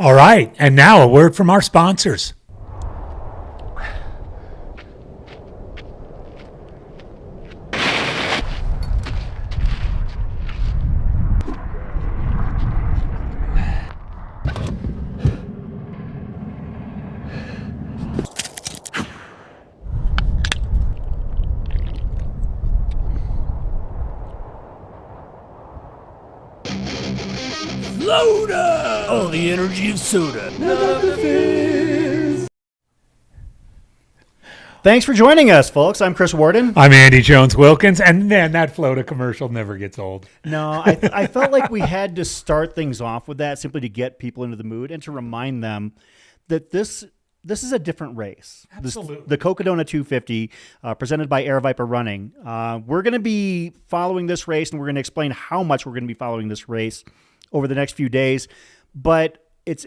All right, and now a word from our sponsors. Soda! Oh, the energy of soda. Thanks for joining us, folks. I'm Chris Worden. I'm Andy Jones-Wilkins, and man, that Florida commercial never gets old. No, I felt like we had to start things off with that simply to get people into the mood and to remind them that this is a different race. Absolutely. The Cocodona 250, presented by Air Viper Running. We're going to be following this race, and we're going to explain how much we're going to be following this race over the next few days. But it's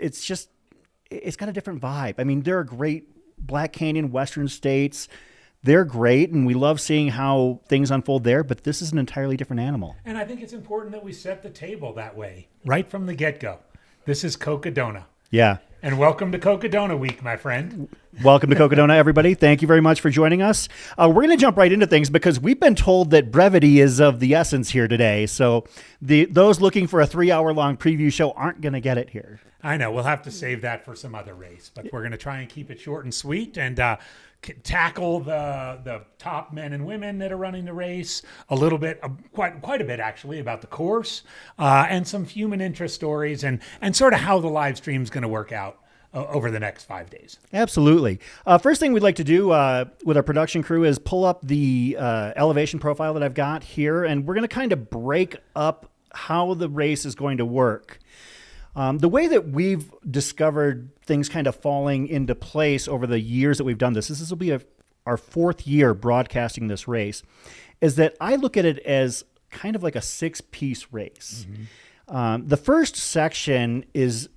got a different vibe. I mean, there are great Black Canyon Western states. They're great, and we love seeing how things unfold there, but this is an entirely different animal. And I think it's important that we set the table that way, right from the get-go. This is Cocodona. Yeah. And welcome to Cocodona Week, my friend. Welcome to Cocodona, everybody. Thank you very much for joining us. We're going to jump right into things because we've been told that brevity is of the essence here today. So those looking for a 3-hour-long preview show aren't going to get it here. I know. We'll have to save that for some other race, but we're going to try and keep it short and sweet and tackle the top men and women that are running the race a little bit, quite a bit actually, about the course and some human interest stories and sort of how the live stream is going to work out over the next 5 days. Absolutely. First thing we'd like to do with our production crew is pull up the elevation profile that I've got here, and we're going to kind of break up how the race is going to work. The way that we've discovered things kind of falling into place over the years that we've done this will be our 4th year broadcasting this race, is that I look at it as kind of like a 6-piece race. Mm-hmm. The first section is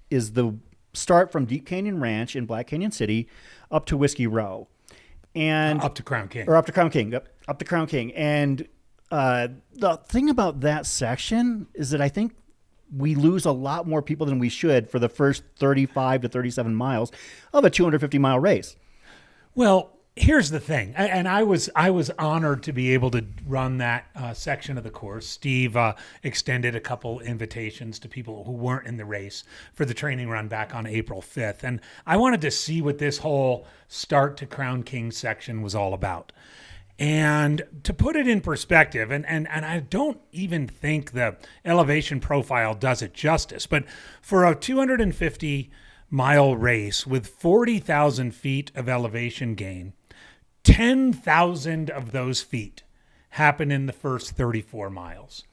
the start from Deep Canyon Ranch in Black Canyon City up to Whiskey Row. And up to Crown King. Or up to Crown King. Up to Crown King. And the thing about that section is that I think we lose a lot more people than we should for the first 35 to 37 miles of a 250-mile race. Well, here's the thing, and I was honored to be able to run that section of the course. Steve extended a couple invitations to people who weren't in the race for the training run back on April 5th, and I wanted to see what this whole start to Crown King section was all about. And to put it in perspective, and I don't even think the elevation profile does it justice, but for a 250-mile race with 40,000 feet of elevation gain, 10,000 of those feet happen in the first 34 miles.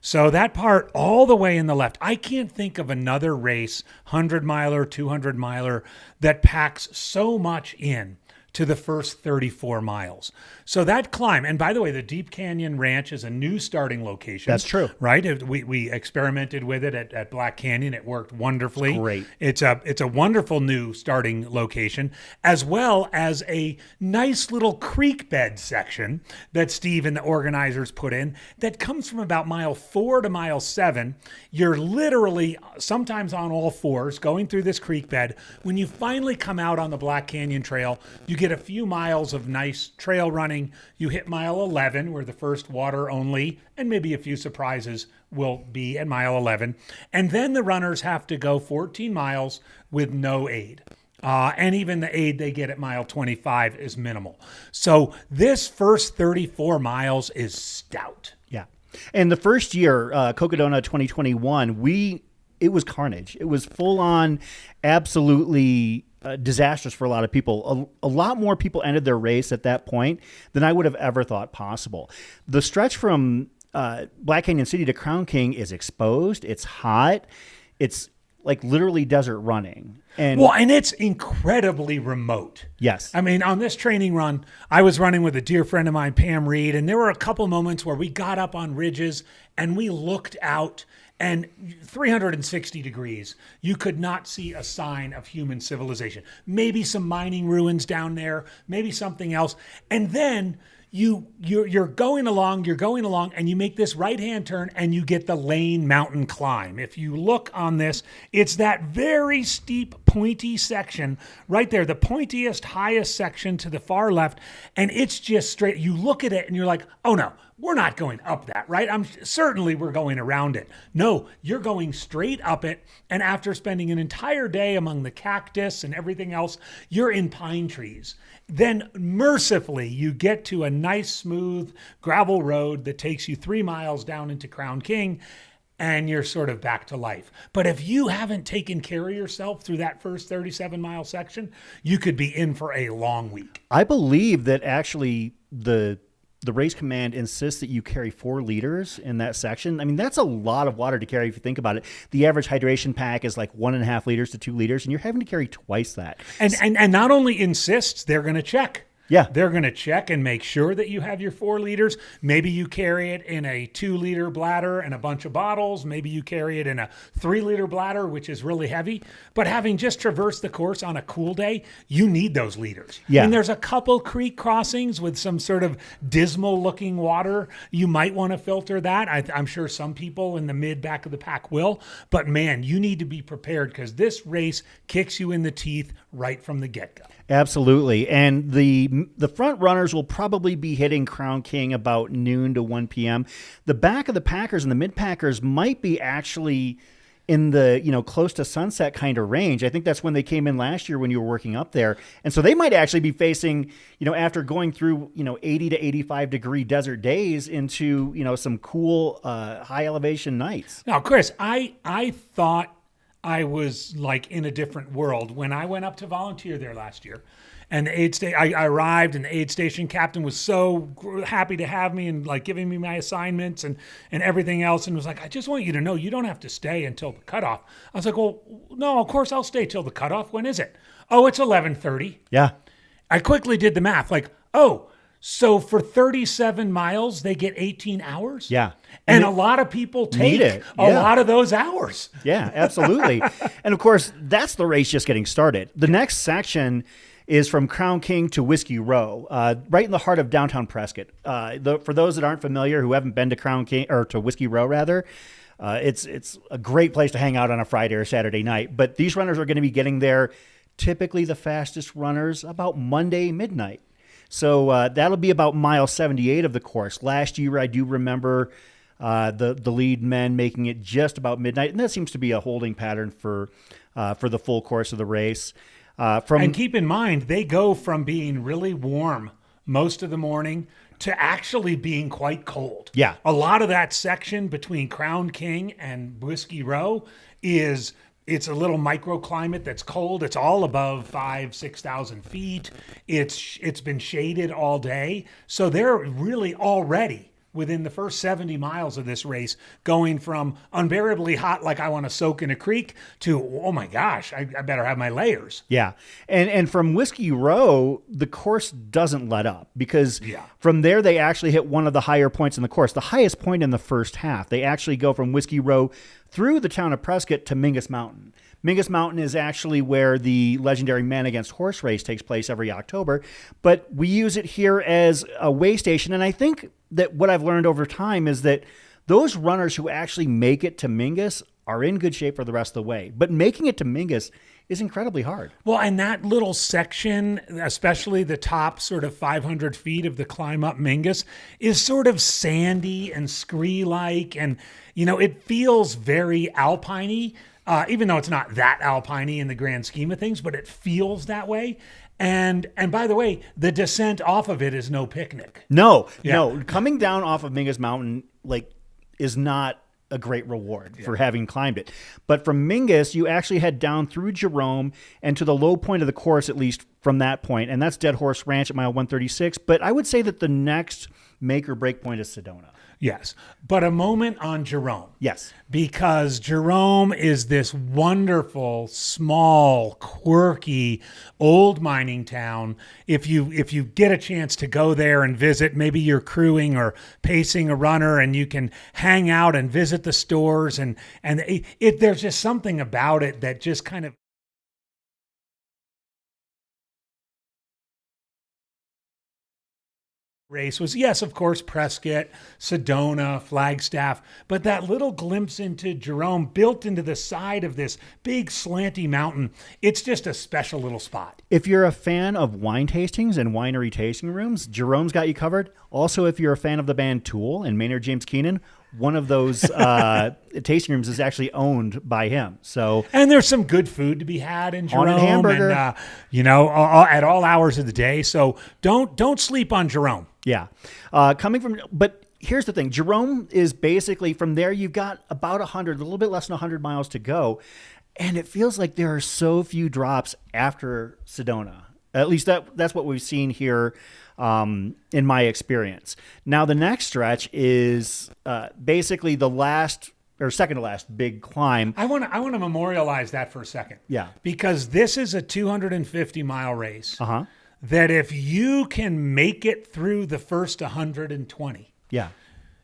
So that part all the way in the left, I can't think of another race, 100-miler, 200-miler, that packs so much in to the first 34 miles. So that climb, and by the way, the Deep Canyon Ranch is a new starting location. That's true. Right? We experimented with it at Black Canyon. It worked wonderfully. Great. It's a wonderful new starting location, as well as a nice little creek bed section that Steve and the organizers put in that comes from about mile 4 to mile 7. You're literally sometimes on all fours going through this creek bed. When you finally come out on the Black Canyon Trail, you get a few miles of nice trail running. You hit mile 11, where the first water only and maybe a few surprises will be at mile 11. And then the runners have to go 14 miles with no aid. And even the aid they get at mile 25 is minimal. So this first 34 miles is stout. Yeah. And the first year, Cocodona 2021, it was carnage. It was full on, absolutely disastrous for a lot of people. A lot more people ended their race at that point than I would have ever thought possible. The stretch from Black Canyon City to Crown King is exposed. It's hot. It's like literally desert running. And it's incredibly remote. Yes. I mean, on this training run, I was running with a dear friend of mine, Pam Reed, and there were a couple moments where we got up on ridges and we looked out, and 360 degrees, you could not see a sign of human civilization. Maybe some mining ruins down there, maybe something else. And then you're going along, and you make this right-hand turn and you get the Lane Mountain climb. If you look on this, it's that very steep, pointy section right there, the pointiest, highest section to the far left, and it's just straight. You look at it and you're like, oh no, we're not going up that, right? Certainly we're going around it. No, you're going straight up it, and after spending an entire day among the cactus and everything else, you're in pine trees. Then mercifully, you get to a nice, smooth gravel road that takes you 3 miles down into Crown King, and you're sort of back to life. But if you haven't taken care of yourself through that first 37-mile section, you could be in for a long week. I believe that actually the race command insists that you carry 4 liters in that section. I mean, that's a lot of water to carry if you think about it. The average hydration pack is like 1.5 liters to 2 liters, and you're having to carry twice that. And not only insists, they're going to check. Yeah. They're going to check and make sure that you have your 4 liters. Maybe you carry it in a 2-liter bladder and a bunch of bottles. Maybe you carry it in a 3-liter bladder, which is really heavy. But having just traversed the course on a cool day, you need those liters. Yeah. And there's a couple creek crossings with some sort of dismal looking water. You might want to filter that. I'm sure some people in the mid back of the pack will. But man, you need to be prepared because this race kicks you in the teeth right from the get-go. Absolutely. And the front runners will probably be hitting Crown King about noon to 1 p.m. The back of the packers and the mid packers might be actually in the, close to sunset kind of range. I think that's when they came in last year when you were working up there. And so they might actually be facing, after going through, 80 to 85 degree desert days into, some cool high elevation nights. Now, Chris, I thought I was like in a different world when I went up to volunteer there last year. And I arrived, and the aid station captain was so happy to have me and like giving me my assignments and everything else, and was like, I just want you to know you don't have to stay until the cutoff. I was like, well, no, of course I'll stay till the cutoff. When is it? Oh, it's 11:30. Yeah. I quickly did the math. Like, oh, so for 37 miles, they get 18 hours? Yeah. And a lot of people take a lot of those hours. Yeah, absolutely. And of course, that's the race just getting started. The next section is from Crown King to Whiskey Row, right in the heart of downtown Prescott. For those that aren't familiar, who haven't been to Crown King or to Whiskey Row rather, it's a great place to hang out on a Friday or Saturday night. But these runners are going to be getting there, typically the fastest runners, about Monday midnight. So that'll be about mile 78 of the course. Last year, I do remember the lead men making it just about midnight, and that seems to be a holding pattern for the full course of the race. And keep in mind, they go from being really warm most of the morning to actually being quite cold. Yeah. A lot of that section between Crown King and Whiskey Row it's a little microclimate that's cold. It's all above 6,000 feet. It's been shaded all day. So they're really already within the first 70 miles of this race, going from unbearably hot, like I want to soak in a creek, to, oh my gosh, I better have my layers. Yeah. And from Whiskey Row, the course doesn't let up because from there they actually hit one of the higher points in the course, the highest point in the first half. They actually go from Whiskey Row through the town of Prescott to Mingus Mountain. Mingus Mountain is actually where the legendary Man Against Horse race takes place every October, but we use it here as a way station. And I think that what I've learned over time is that those runners who actually make it to Mingus are in good shape for the rest of the way. But making it to Mingus is incredibly hard. Well, and that little section, especially the top sort of 500 feet of the climb up Mingus, is sort of sandy and scree-like. And, it feels very alpine-y. Even though it's not that alpine-y in the grand scheme of things, but it feels that way. And by the way, the descent off of it is no picnic. No. Coming down off of Mingus Mountain, is not a great reward for having climbed it. But from Mingus, you actually head down through Jerome and to the low point of the course, at least from that point, and that's Dead Horse Ranch at mile 136. But I would say that the next make or break point is Sedona. Yes. But a moment on Jerome. Yes. Because Jerome is this wonderful, small, quirky, old mining town. If you get a chance to go there and visit, maybe you're crewing or pacing a runner and you can hang out and visit the stores and there's just something about it that just kind of race was, yes, of course, Prescott, Sedona, Flagstaff, but that little glimpse into Jerome built into the side of this big slanty mountain, it's just a special little spot. If you're a fan of wine tastings and winery tasting rooms, Jerome's got you covered. Also, if you're a fan of the band Tool and Maynard James Keenan, one of those tasting rooms is actually owned by him. So, and there's some good food to be had in Jerome, Haunted Hamburger. and at all hours of the day. So don't sleep on Jerome. yeah, but here's the thing: Jerome is basically from there. You've got about 100, a little bit less than 100 miles to go, and it feels like there are so few drops after Sedona. At least that's what we've seen here. In my experience. Now, the next stretch is basically the last or second to last big climb. I want to memorialize that for a second. Yeah. Because this is a 250-mile race Uh-huh. that if you can make it through the first 120, Yeah.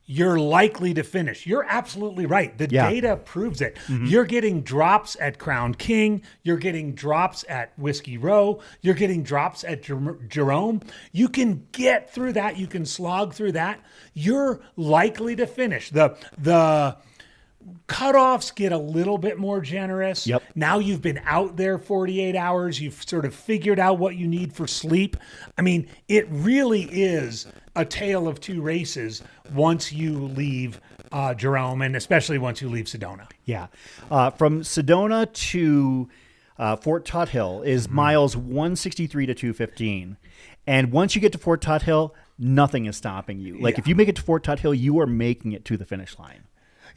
you're likely to finish. You're absolutely right. The Yeah. data proves it. You're getting drops at Crown King. You're getting drops at Whiskey Row. You're getting drops at Jerome. You can get through that. You can slog through that. You're likely to finish. The cutoffs get a little bit more generous. Yep. Now you've been out there 48 hours. You've sort of figured out what you need for sleep. I mean, it really is a tale of two races once you leave Jerome, and especially once you leave Sedona. Yeah. From Sedona to Fort Tuthill is miles 163 to 215. And once you get to Fort Tuthill, nothing is stopping you. Like if you make it to Fort Tuthill, you are making it to the finish line.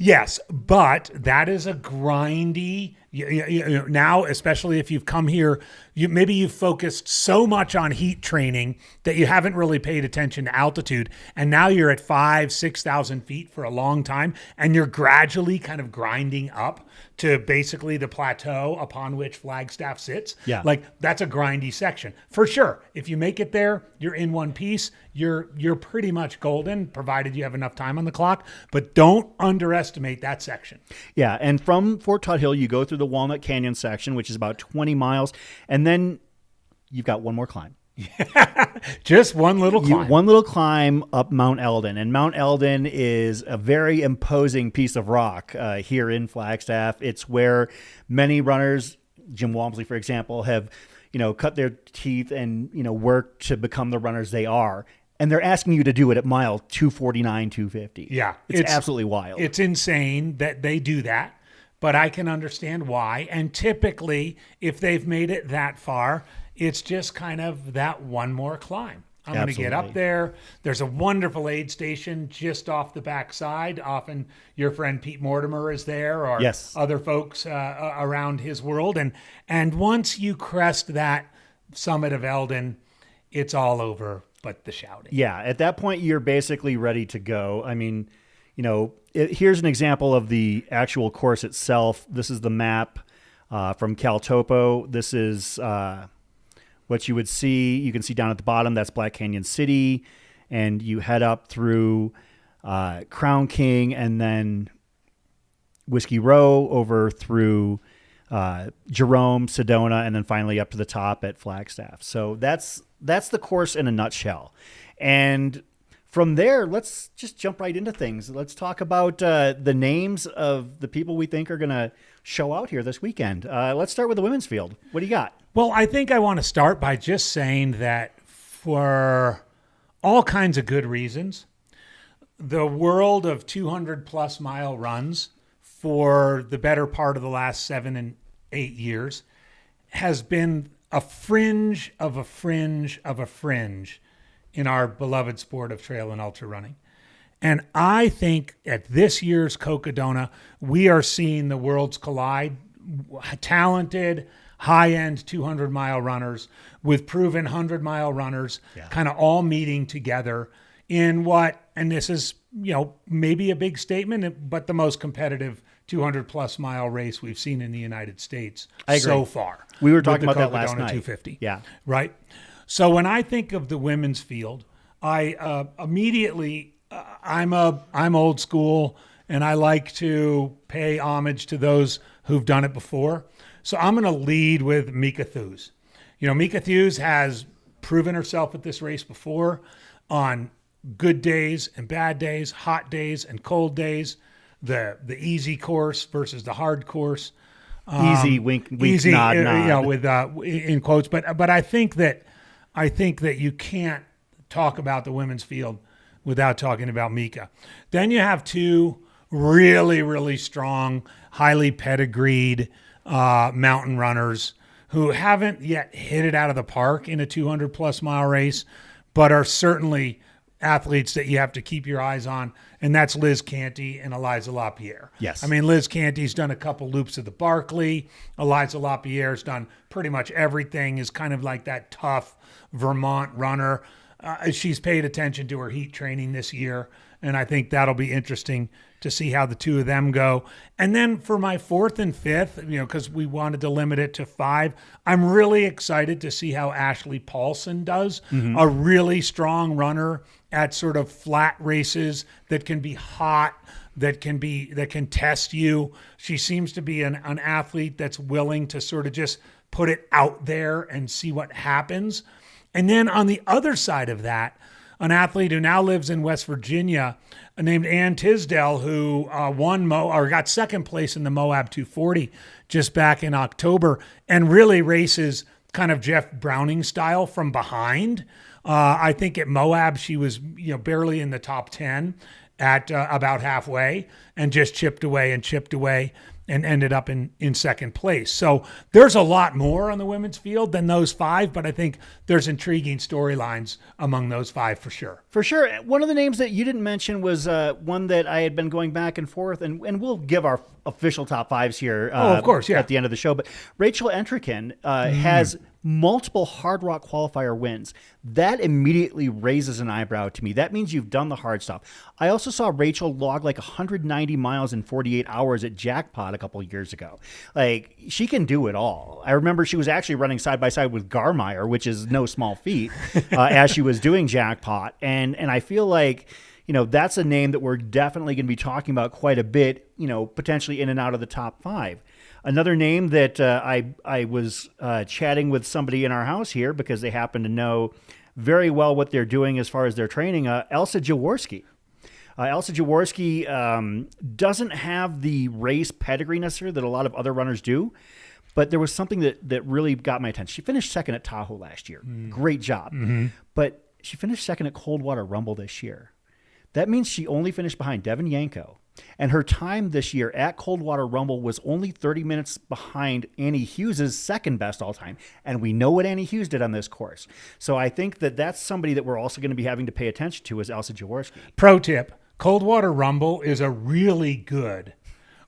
Yes, but that is a grindy. Now, especially if you've come here, maybe you've focused so much on heat training that you haven't really paid attention to altitude, and now you're at 6,000 feet for a long time, and you're gradually kind of grinding up to basically the plateau upon which Flagstaff sits. Yeah. Like that's a grindy section for sure. If you make it there, you're in one piece. You're pretty much golden, provided you have enough time on the clock. But don't underestimate that section. Yeah. And from Fort Tuthill, you go through the Walnut Canyon section, which is about 20 miles. And then you've got one more climb. Just one little climb. One little climb up Mount Elden. And Mount Elden is a very imposing piece of rock here in Flagstaff. It's where many runners, Jim Walmsley, for example, have, cut their teeth and, worked to become the runners they are. And they're asking you to do it at mile 249, 250. Yeah. It's absolutely wild. It's insane that they do that, but I can understand why. And typically, if they've made it that far, it's just kind of that one more climb. I'm going to get up there. There's a wonderful aid station just off the backside. Often your friend Pete Mortimer is there, or other folks around his world. And once you crest that summit of Elden, it's all over but the shouting. Yeah, at that point, you're basically ready to go. I mean, here's an example of the actual course itself. This is the map from CalTopo. This is what you would see. You can see down at the bottom, that's Black Canyon City. And you head up through Crown King and then Whiskey Row over through Jerome, Sedona, and then finally up to the top at Flagstaff. So that's the course in a nutshell. And from there, let's just jump right into things. Let's talk about the names of the people we think are going to show out here this weekend. Let's start with the women's field. What do you got? Well, I think I want to start by just saying that for all kinds of good reasons, the world of 200-plus mile runs for the better part of the last 7 and 8 years has been a fringe of a fringe of a fringe in our beloved sport of trail and ultra running. And I think at this year's Cocodona, we are seeing the worlds collide. Talented, high-end 200-mile runners with proven 100-mile runners kind of all meeting together in what, and this is, maybe a big statement, but the most competitive 200-plus mile race we've seen in the United States so far. We were talking about that last night. 250. Yeah. Right? So when I think of the women's field, I immediately, I'm old school, and I like to pay homage to those who've done it before. So I'm going to lead with Mika Thews. Mika Thews has proven herself at this race before on good days and bad days, hot days and cold days, the easy course versus the hard course. Easy, wink, wink, Easy, nod, nod. you know, with in quotes. But I think that you can't talk about the women's field without talking about Mika. Then you have two really, really strong, highly pedigreed mountain runners who haven't yet hit it out of the park in a 200-plus mile race, but are certainly athletes that you have to keep your eyes on, and that's Liz Canty and Eliza Lapierre. Yes. I mean, Liz Canty's done a couple loops of the Barkley. Eliza Lapierre's done pretty much everything, is kind of like that tough Vermont runner. She's paid attention to her heat training this year, and I think that'll be interesting to see how the two of them go. And then for my fourth and fifth, you know, because we wanted to limit it to 5, I'm really excited to see how Ashley Paulson does. A really strong runner at sort of flat races that can be hot, that can test you. She seems to be an athlete that's willing to sort of just put it out there and see what happens. And then on the other side of that, an athlete who now lives in West Virginia named Ann Tisdale, who got second place in the Moab 240 just back in October, and really races kind of Jeff Browning style from behind. I think at Moab she was barely in the top 10 at about halfway, and just chipped away and ended up in second place. So there's a lot more on the women's field than those 5, but I think there's intriguing storylines among those 5 for sure. For sure. One of the names that you didn't mention was one that I had been going back and forth, and we'll give our official top 5s here of course, yeah. at the end of the show. But Rachel Entrekin has multiple Hard Rock qualifier wins. That immediately raises an eyebrow to me. That means you've done the hard stuff. I also saw Rachel log like 190 miles in 48 hours at Jackpot a couple of years ago. Like, she can do it all. I remember she was actually running side by side with Garmire, which is no small feat, as she was doing Jackpot. And I feel like, that's a name that we're definitely going to be talking about quite a bit, potentially in and out of the top 5. Another name that I was chatting with somebody in our house here because they happen to know very well what they're doing as far as their training, Elsa Jaworski. Elsa Jaworski doesn't have the race pedigree necessarily that a lot of other runners do, but there was something that really got my attention. She finished second at Tahoe last year. Great job. But she finished second at Coldwater Rumble this year. That means she only finished behind Devin Yanko. And her time this year at Coldwater Rumble was only 30 minutes behind Annie Hughes' second best all time. And we know what Annie Hughes did on this course. So I think that that's somebody that we're also going to be having to pay attention to is Elsa Jaworski. Pro tip, Coldwater Rumble is a really good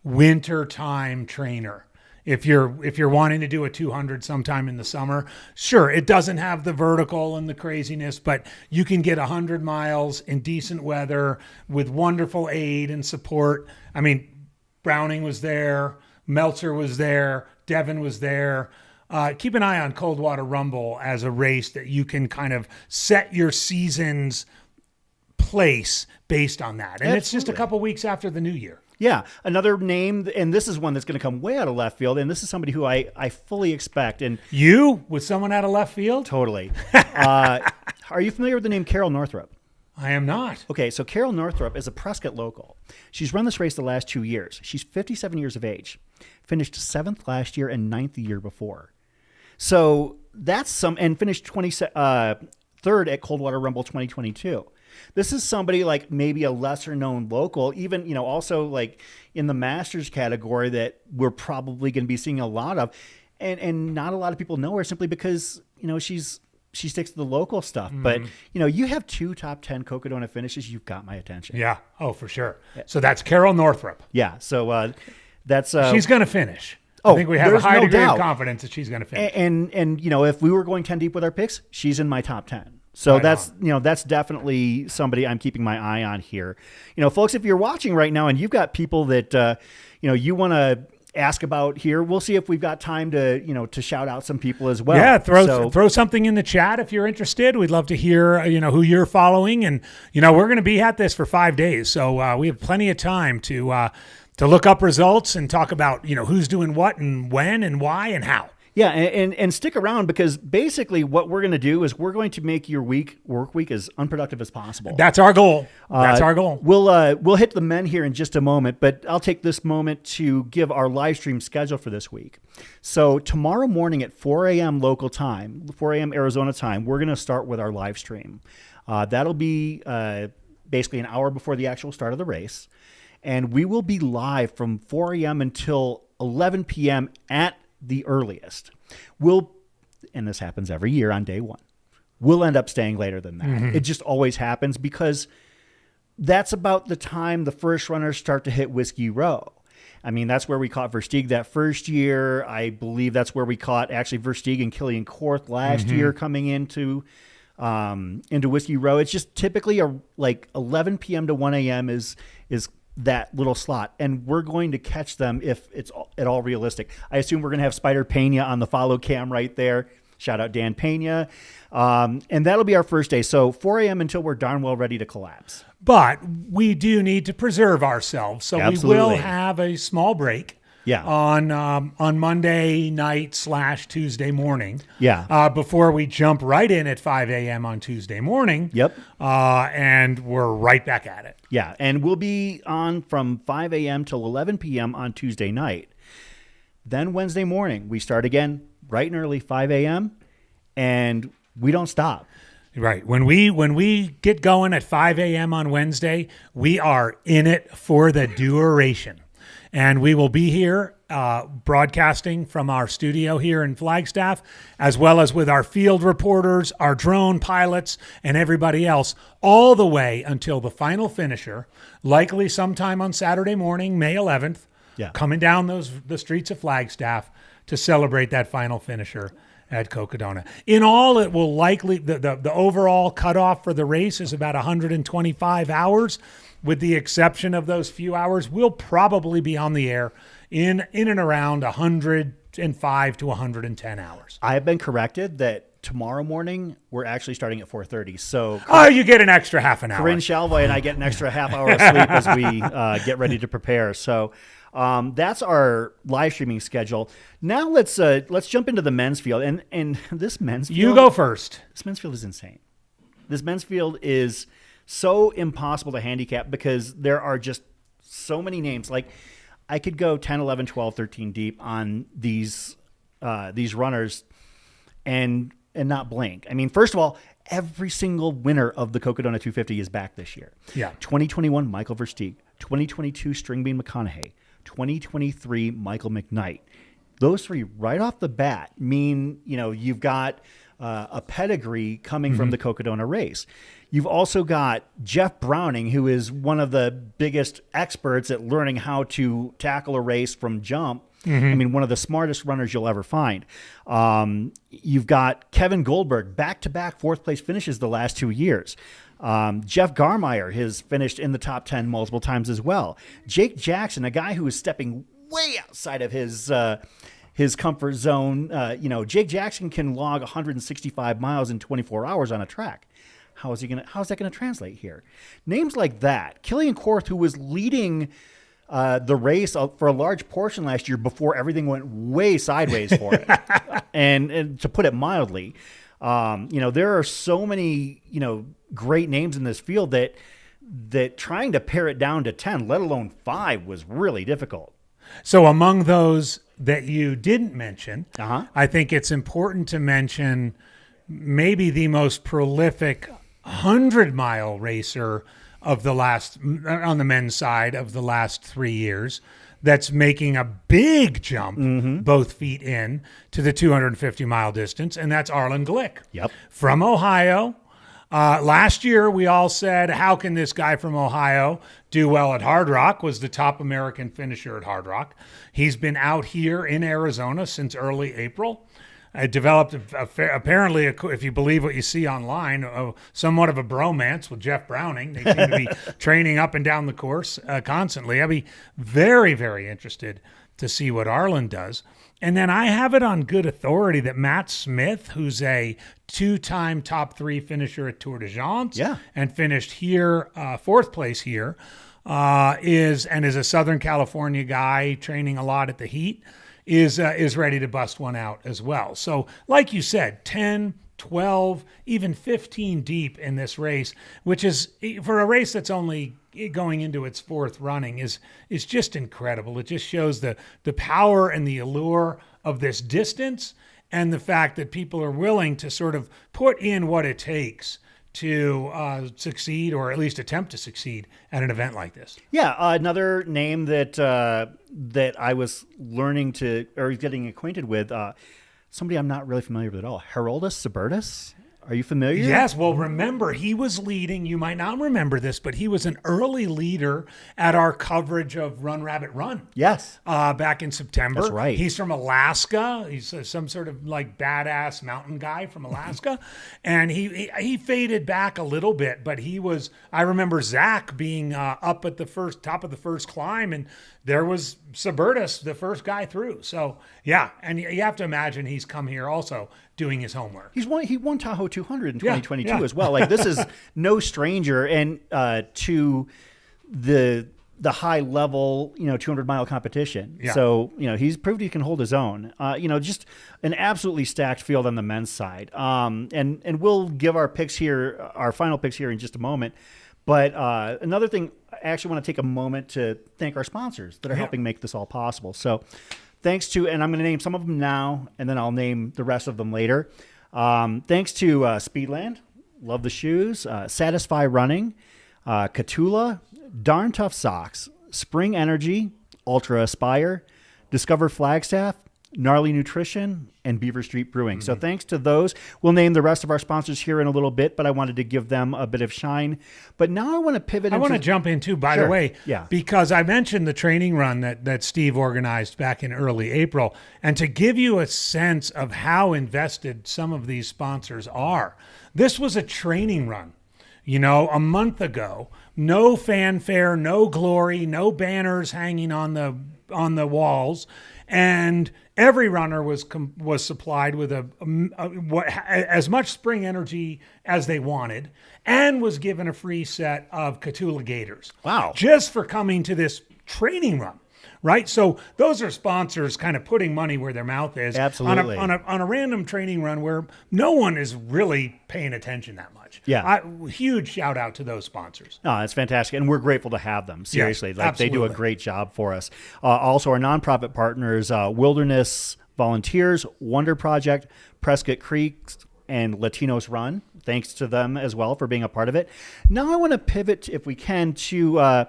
wintertime trainer. If you're wanting to do a 200 sometime in the summer, sure, it doesn't have the vertical and the craziness, but you can get 100 miles in decent weather with wonderful aid and support. I mean, Browning was there, Meltzer was there, Devin was there. Keep an eye on Coldwater Rumble as a race that you can kind of set your season's place based on that. And It's just a couple weeks after the new year. Yeah, another name, and this is one that's going to come way out of left field, and this is somebody who I fully expect. And you with someone out of left field? Totally. Are you familiar with the name Carol Northrup? I am not. Okay, so Carol Northrup is a Prescott local. She's run this race the last 2 years. She's 57 years of age. Finished 7th last year and 9th the year before. So that's and finished 3rd at Coldwater Rumble 2022. This is somebody like maybe a lesser known local, even, also like in the Masters category that we're probably going to be seeing a lot of. And not a lot of people know her simply because, she sticks to the local stuff. But, you have 2 top 10 Cocodona finishes. You've got my attention. Yeah. Oh, for sure. So that's Carol Northrup. Yeah. So that's she's going to finish. I think we have a high degree of confidence that she's going to finish. And if we were going 10 deep with our picks, she's in my top 10. So that's definitely somebody I'm keeping my eye on here. Folks, if you're watching right now and you've got people that you want to ask about here, we'll see if we've got time to shout out some people as well. Yeah, throw something in the chat if you're interested. We'd love to hear who you're following, and we're going to be at this for 5 days, so we have plenty of time to look up results and talk about who's doing what and when and why and how. Yeah, and stick around because basically what we're going to do is we're going to make your work week as unproductive as possible. That's our goal. That's our goal. We'll hit the men here in just a moment, but I'll take this moment to give our live stream schedule for this week. So tomorrow morning at 4 a.m. local time, 4 a.m. Arizona time, we're going to start with our live stream. That'll be basically an hour before the actual start of the race, and we will be live from 4 a.m. until 11 p.m. at the earliest. And this happens every year on day one, we'll end up staying later than that. Mm-hmm. It just always happens because that's about the time the first runners start to hit Whiskey Row. I mean, that's where we caught Versteeg that first year. I believe that's where we caught actually Versteeg and Killian Korth last year coming into Whiskey Row. It's just typically like 11 p.m. to 1 a.m. is that little slot, and we're going to catch them if it's at all realistic. I assume we're going to have Spider Pena on the follow cam right there. Shout out Dan Pena. And that'll be our first day. So 4 a.m. until we're darn well ready to collapse. But we do need to preserve ourselves. So Absolutely. We will have a small break on Monday night / Tuesday morning. Yeah. Before we jump right in at 5 a.m. on Tuesday morning. Yep. And we're right back at it. Yeah. And we'll be on from 5 a.m. till 11 p.m. on Tuesday night. Then Wednesday morning, we start again bright and early, 5 a.m., and we don't stop. Right. When we get going at 5 a.m. on Wednesday, we are in it for the duration. And we will be here broadcasting from our studio here in Flagstaff, as well as with our field reporters, our drone pilots, and everybody else, all the way until the final finisher, likely sometime on Saturday morning, May 11th, coming down the streets of Flagstaff to celebrate that final finisher at Cocodona. In all, it will likely, the overall cutoff for the race is about 125 hours. With the exception of those few hours, we'll probably be on the air in and around 105 to 110 hours. I have been corrected that tomorrow morning we're actually starting at 4:30. So you get an extra half an hour. Corinne Shalvoy and I get an extra half hour of sleep as we get ready to prepare. So that's our live streaming schedule. Now let's jump into the men's field. And this men's field, you go first. This men's field is insane. This men's field is so impossible to handicap because there are just so many names. Like I could go 10, 11, 12, 13 deep on these runners and not blink. I mean, first of all, every single winner of the Cocodona 250 is back this year. Yeah. 2021, Michael Versteeg. 2022, Stringbean McConaughey. 2023, Michael McKnight. Those three right off the bat mean, you've got a pedigree coming from the Cocodona race. You've also got Jeff Browning, who is one of the biggest experts at learning how to tackle a race from jump. I mean, one of the smartest runners you'll ever find. You've got Kevin Goldberg, back-to-back fourth-place finishes the last 2 years. Jeff Garmeyer has finished in the top 10 multiple times as well. Jake Jackson, a guy who is stepping way outside of his comfort zone. Jake Jackson can log 165 miles in 24 hours on a track. How's that going to translate here? Names like that. Killian Korth, who was leading the race for a large portion last year before everything went way sideways for it. and to put it mildly, there are so many, great names in this field that trying to pare it down to 10, let alone 5, was really difficult. So among those that you didn't mention, I think it's important to mention maybe the most prolific 100-mile racer of the last, on the men's side, of the last 3 years, that's making a big jump, both feet in, to the 250-mile distance, and that's Arlen Glick. Yep. From Ohio. Last year, we all said, how can this guy from Ohio do well at Hard Rock? Was the top American finisher at Hard Rock. He's been out here in Arizona since early April. Developed, apparently, if you believe what you see online, somewhat of a bromance with Jeff Browning. They seem to be training up and down the course constantly. I'd be very, very interested to see what Arlen does. And then I have it on good authority that Matt Smith, who's a 2-time top 3 finisher at Tour de France, and finished here, 4th place here, is a Southern California guy training a lot at the Heat. is ready to bust one out as well. So, like you said, 10, 12, even 15 deep in this race, which is for a race that's only going into its fourth running is just incredible. It just shows the power and the allure of this distance and the fact that people are willing to sort of put in what it takes to succeed, or at least attempt to succeed at an event like this. Yeah, another name that that I was learning to, or getting acquainted with, somebody I'm not really familiar with at all, Heroldus Subertus. Are you familiar? Yes. Well, remember, he was leading. You might not remember this, but he was an early leader at our coverage of Run Rabbit Run. Yes. Back in September. That's right. He's from Alaska. He's some sort of like badass mountain guy from Alaska. And he faded back a little bit, but he was, I remember Zach being up at the top of the first climb, and there was Subertus, the first guy through. So, yeah. And you have to imagine he's come here also doing his homework. He won Tahoe 200 in 2022 yeah. as well. Like, this is no stranger, and to the high level, 200-mile competition. Yeah. So, he's proved he can hold his own. Just an absolutely stacked field on the men's side. And we'll give our picks here, our final picks here in just a moment. But another thing, I actually want to take a moment to thank our sponsors that are helping make this all possible. So, thanks to, and I'm going to name some of them now, and then I'll name the rest of them later. Thanks to Speedland, love the shoes, Satisfy Running, Catula, Darn Tough Socks, Spring Energy, Ultra Aspire, Discover Flagstaff, Gnarly Nutrition, and Beaver Street Brewing. Mm-hmm. So thanks to those. We'll name the rest of our sponsors here in a little bit, but I wanted to give them a bit of shine. But now I want to pivot. I want to jump in too, by Sure. the way, Yeah. because I mentioned the training run that Steve organized back in early April. And to give you a sense of how invested some of these sponsors are, this was a training run, a month ago. No fanfare, no glory, no banners hanging on the walls. And every runner was supplied with as much spring energy as they wanted, and was given a free set of Catula Gators. Wow. Just for coming to this training run, right? So those are sponsors kind of putting money where their mouth is. Absolutely. On a random training run where no one is really paying attention that much. Yeah. Huge shout out to those sponsors. No, it's fantastic, and we're grateful to have them. Seriously, Yeah, they do a absolutely. great job for us. Also, our nonprofit partners, Wilderness Volunteers, Wonder Project, Prescott Creek, and Latinos Run. Thanks to them as well for being a part of it. Now I want to pivot, if we can, to a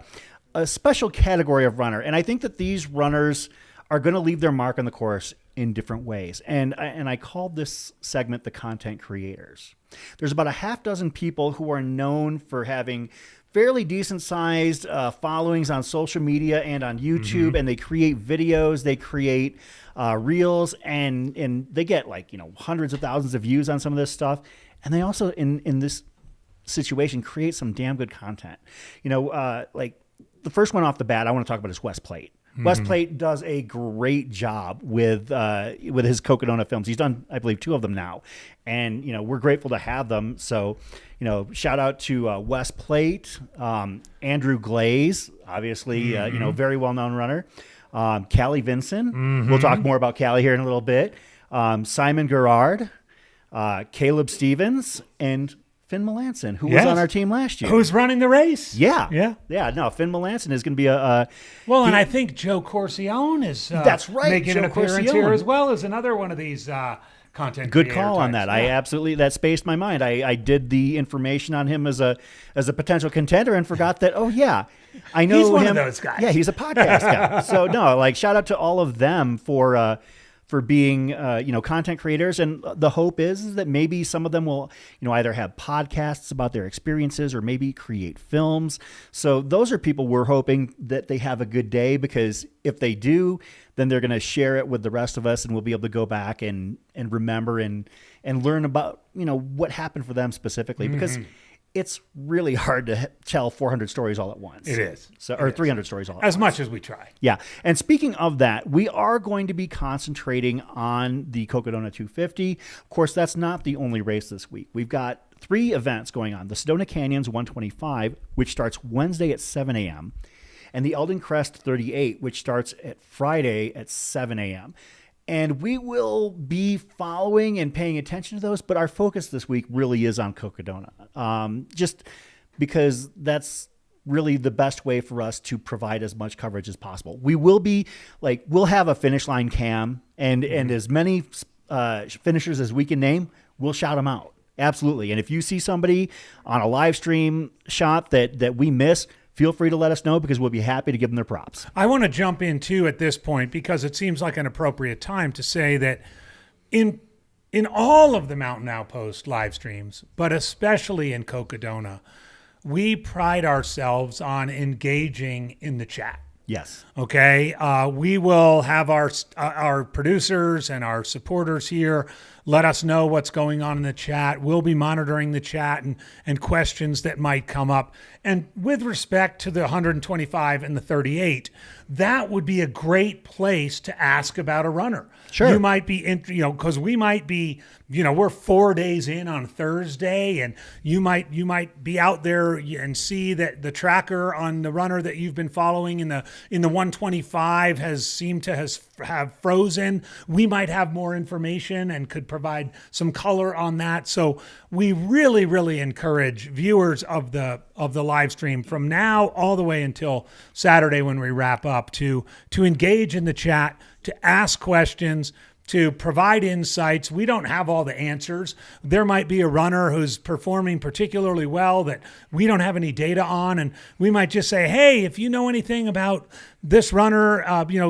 special category of runner, and I think that these runners are going to leave their mark on the course in different ways. And I called this segment the content creators. There's about a half dozen people who are known for having fairly decent sized followings on social media and on YouTube, mm-hmm. and they create videos, they create reels, and they get hundreds of thousands of views on some of this stuff. And they also, in this situation, create some damn good content. Like the first one off the bat I want to talk about is Wes Plate. Mm-hmm. Wes Plate does a great job with his Cocodona films. He's done, I believe, 2 of them now, and we're grateful to have them. So, shout out to Wes Plate, Andrew Glaze, obviously, mm-hmm. Very well known runner, Callie Vinson. Mm-hmm. We'll talk more about Callie here in a little bit. Simon Gerard, Caleb Stevens, and Finn Melanson, who was on our team last year. Who's running the race? Yeah. Yeah. No, Finn Melanson is going to be and I think Joe Corcione is that's right, making Joe an appearance Corcione. here as well as another one of these content Good creator call on types. that. Yeah. That spaced my mind. I did the information on him as a potential contender and forgot that, I know He's one him. of those guys. Yeah, he's a podcast guy. So no, shout out to all of them for being content creators, and the hope is that maybe some of them will either have podcasts about their experiences or maybe create films. So those are people we're hoping that they have a good day, because if they do, then they're going to share it with the rest of us, and we'll be able to go back and remember and learn about what happened for them specifically, because it's really hard to tell 400 stories all at once. It is. Or 300 stories all at once. As much as we try. Yeah. And speaking of that, we are going to be concentrating on the Cocodona 250. Of course, that's not the only race this week. We've got 3 events going on. The Sedona Canyons 125, which starts Wednesday at 7 a.m., and the Elden Crest 38, which starts at Friday at 7 a.m. And we will be following and paying attention to those, but our focus this week really is on Cocodona, just because that's really the best way for us to provide as much coverage as possible. We will be we'll have a finish line cam, and as many finishers as we can name, we'll shout them out. Absolutely. And if you see somebody on a live stream shot that we miss, feel free to let us know, because we'll be happy to give them their props. I want to jump in too at this point, because it seems like an appropriate time to say that in all of the Mountain Outpost live streams, but especially in Cocodona, we pride ourselves on engaging in the chat. Yes. Okay. We will have our producers and our supporters here let us know what's going on in the chat. We'll be monitoring the chat and questions that might come up. And with respect to the 125 and the 38, that would be a great place to ask about a runner. Sure. You might be, because we might be, we're 4 days in on Thursday, and you might be out there and see that the tracker on the runner that you've been following in the 125 has seemed to have frozen. We might have more information and could provide some color on that. So we really, really encourage viewers of the live stream from now all the way until Saturday when we wrap up to engage in the chat, to ask questions, to provide insights. We don't have all the answers. There might be a runner who's performing particularly well that we don't have any data on, and we might just say, hey, if you know anything about this runner,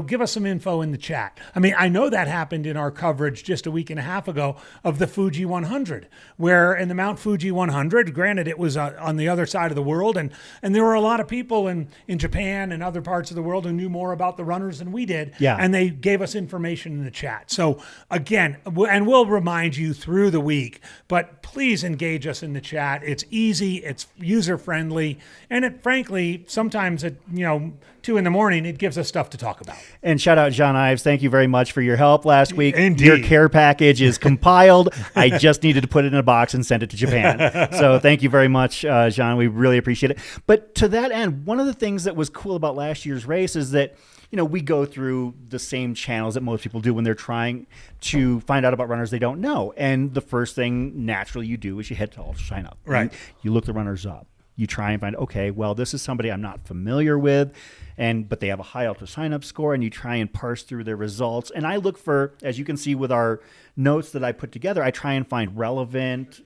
give us some info in the chat. I mean, I know that happened in our coverage just a week and a half ago of the Fuji 100, where in the Mount Fuji 100, granted it was on the other side of the world, and there were a lot of people in Japan and other parts of the world who knew more about the runners than we did, and they gave us information in the chat. So again, and we'll remind you through the week, but please engage us in the chat. It's easy, it's user-friendly, and frankly, sometimes at 2 a.m, it gives us stuff to talk about. And shout out John Ives. Thank you very much for your help last week. Indeed. Your care package is compiled. I just needed to put it in a box and send it to Japan. So thank you very much, John. We really appreciate it. But to that end, one of the things that was cool about last year's race is that we go through the same channels that most people do when they're trying to find out about runners they don't know. And the first thing naturally you do is you head to Ultra Sign Up. Right. You look the runners up. You try and find, okay, well, this is somebody I'm not familiar with, but they have a high Ultra sign-up score, and you try and parse through their results. And I look for, as you can see with our notes that I put together, I try and find relevant,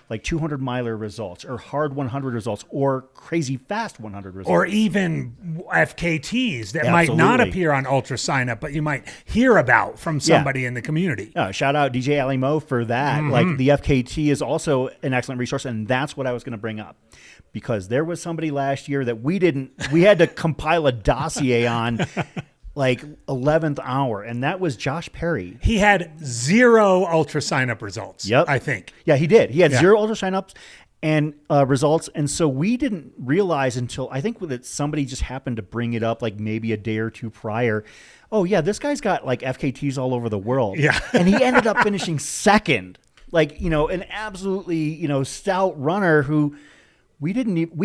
like 200-miler results or hard 100 results or crazy fast 100 results. Or even FKTs that might not appear on Ultra Sign-Up, but you might hear about from somebody in the community. Shout out DJ Ali Mo for that. Mm-hmm. Like the FKT is also an excellent resource, and that's what I was going to bring up. Because there was somebody last year that we had to compile a dossier on like 11th hour, and that was Josh Perry. He had 0 Ultra sign-up results, I think. Yeah, he did. He had 0 Ultra sign-ups and results, and so we didn't realize until, I think that somebody just happened to bring it up like maybe a day or two prior. Oh, yeah, this guy's got like FKTs all over the world. Yeah. And he ended up finishing second. Like, an absolutely, stout runner who... We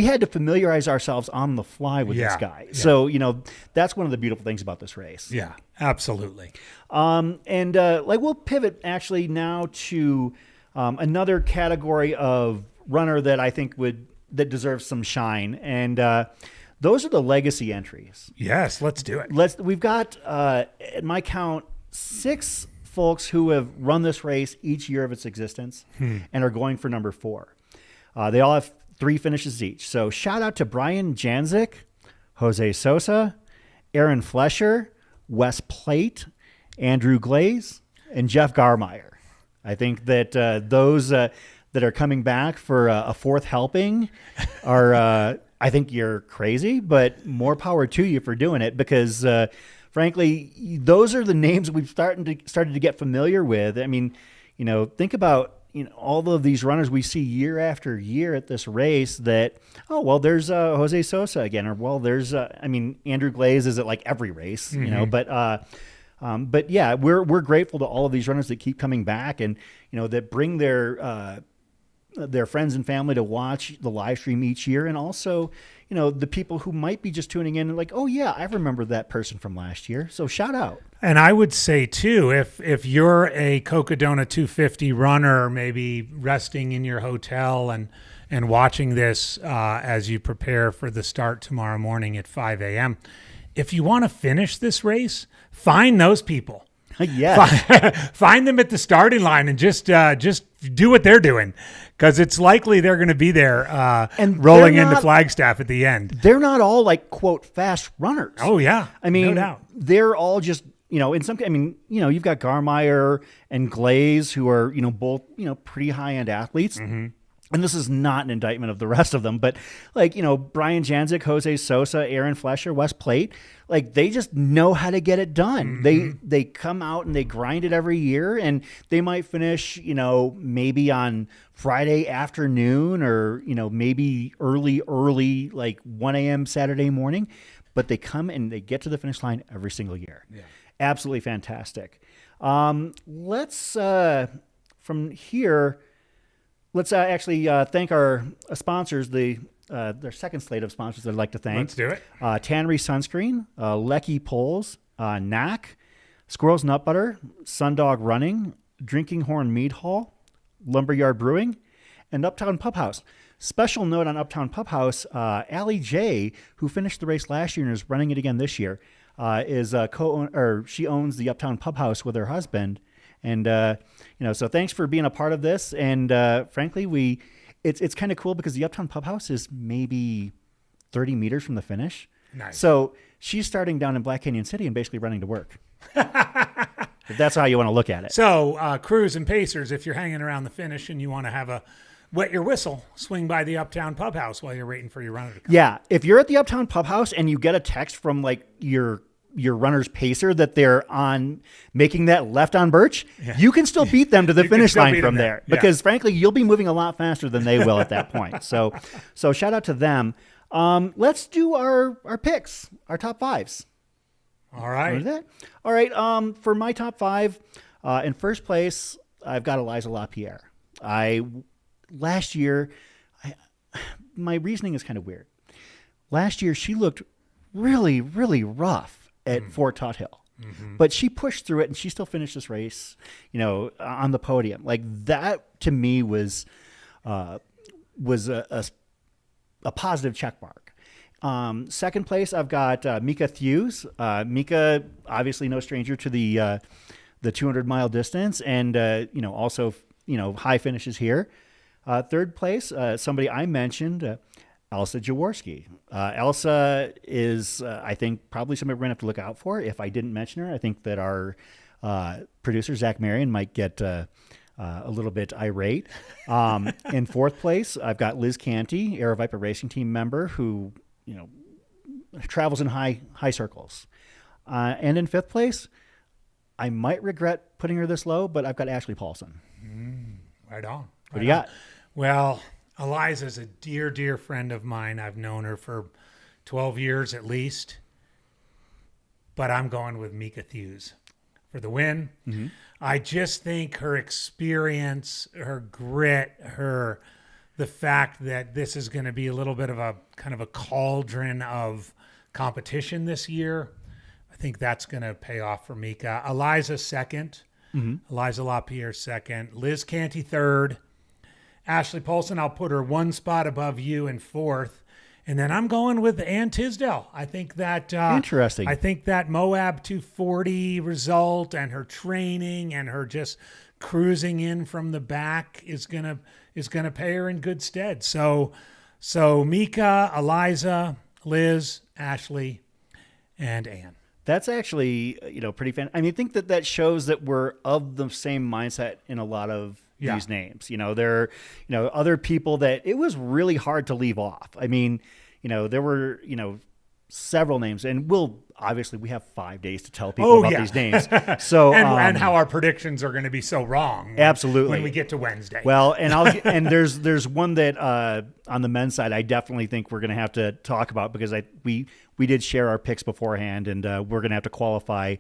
had to familiarize ourselves on the fly with this guy. Yeah. So, that's one of the beautiful things about this race. Yeah, absolutely. And we'll pivot actually now to another category of runner that I think that deserves some shine. And those are the legacy entries. Yes, let's do it. We've got, at my count, 6 folks who have run this race each year of its existence and are going for number 4. They all have 3 finishes each. So shout out to Brian Janzik, Jose Sosa, Aaron Flesher, Wes Plate, Andrew Glaze, and Jeff Garmeyer. I think that those that are coming back for a 4th helping are, I think you're crazy, but more power to you for doing it because, frankly, those are the names we've started to get familiar with. I mean, think about all of these runners we see year after year at this race that, there's Jose Sosa again, or there's, Andrew Glaze is at like every race, but yeah, we're grateful to all of these runners that keep coming back and, that bring their their friends and family to watch the live stream each year, and also, the people who might be just tuning in and like, oh yeah, I remember that person from last year. So shout out. And I would say too, if you're a Cocodona 250 runner, maybe resting in your hotel and watching this as you prepare for the start tomorrow morning at 5 a.m., if you want to finish this race, find those people. Yes. Find them at the starting line and just do what they're doing, because it's likely they're going to be there and rolling into Flagstaff at the end. They're not all like, quote, fast runners. Oh, yeah. I mean, no doubt. They're all just, in some, you've got Garmeyer and Glaze who are, both, pretty high-end athletes. Mm-hmm. And this is not an indictment of the rest of them, but like, Brian Janzik, Jose Sosa, Aaron Flesher, Wes Plate, like they just know how to get it done. Mm-hmm. They come out and they grind it every year, and they might finish, maybe on Friday afternoon or, maybe early, like 1 a.m. Saturday morning, but they come and they get to the finish line every single year. Yeah. Absolutely fantastic. Let's, from here, let's actually thank our sponsors, their second slate of sponsors I'd like to thank. Let's do it. Tannery Sunscreen, Lecky Poles, Knack, Squirrel's Nut Butter, Sundog Running, Drinking Horn Mead Hall, Lumberyard Brewing, and Uptown Pub House. Special note on Uptown Pub House, Allie J., who finished the race last year and is running it again this year, she owns the Uptown Pub House with her husband. And, so thanks for being a part of this. And, frankly, it's kind of cool because the Uptown Pub House is maybe 30 meters from the finish. Nice. So she's starting down in Black Canyon City and basically running to work. If that's how you want to look at it. So, crews and pacers, if you're hanging around the finish and you want to have a wet your whistle, swing by the Uptown Pub House while you're waiting for your runner to come. Yeah. If you're at the Uptown Pub House and you get a text from like your runner's pacer that they're on making that left on Birch, you can still beat them to the finish line from there. Because frankly, you'll be moving a lot faster than they will at that point. So shout out to them. Let's do our picks, our top fives. All right. All right. For my top five, in first place, I've got Eliza LaPierre. Last year, my reasoning is kind of weird. Last year, she looked really, really rough at Fort Todd Hill. Mm-hmm. But she pushed through it and she still finished this race, on the podium. Like that to me was a positive check mark. Second place, I've got Mika Thews. Mika, obviously no stranger to the 200-mile distance, and also high finishes here. Third place, somebody I mentioned, Elsa Jaworski. Elsa is, I think, probably somebody we're going to have to look out for. If I didn't mention her, I think that our producer, Zach Marion, might get a little bit irate. In fourth place, I've got Liz Canty, Air Viper Racing Team member, who travels in high circles. And in fifth place, I might regret putting her this low, but I've got Ashley Paulson. Right on. What do you got? Well, Eliza's a dear, dear friend of mine. I've known her for 12 years at least. But I'm going with Mika Thews for the win. Mm-hmm. I just think her experience, her grit, the fact that this is going to be a little bit of a kind of a cauldron of competition this year, I think that's going to pay off for Mika. Eliza second. Mm-hmm. Eliza LaPierre second. Liz Canty third. Ashley Paulson, I'll put her one spot above you in fourth. And then I'm going with Ann Tisdale. I think that interesting. I think that Moab 240 result and her training and her just cruising in from the back is gonna pay her in good stead. So Mika, Eliza, Liz, Ashley, and Ann. That's actually pretty fan. I mean, I think that shows that we're of the same mindset in a lot of these names. There are other people that it was really hard to leave off. I mean, there were several names, and we have 5 days to tell people about these names. So and how our predictions are going to be so wrong. Absolutely. When we get to Wednesday. Well, and and there's one that on the men's side I definitely think we're going to have to talk about, because we did share our picks beforehand, and we're going to have to qualify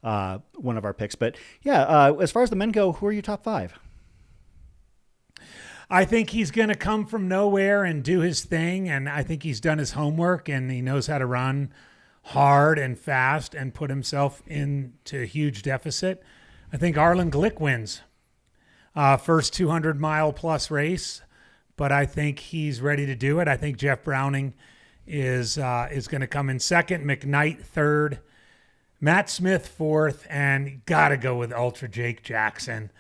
one of our picks. But as far as the men go, who are your top five? I think he's going to come from nowhere and do his thing. And I think he's done his homework and he knows how to run hard and fast and put himself into a huge deficit. I think Arlen Glick wins. First 200-mile plus race, but I think he's ready to do it. I think Jeff Browning is going to come in second, McKnight third, Matt Smith fourth, and got to go with Ultra Jake Jackson.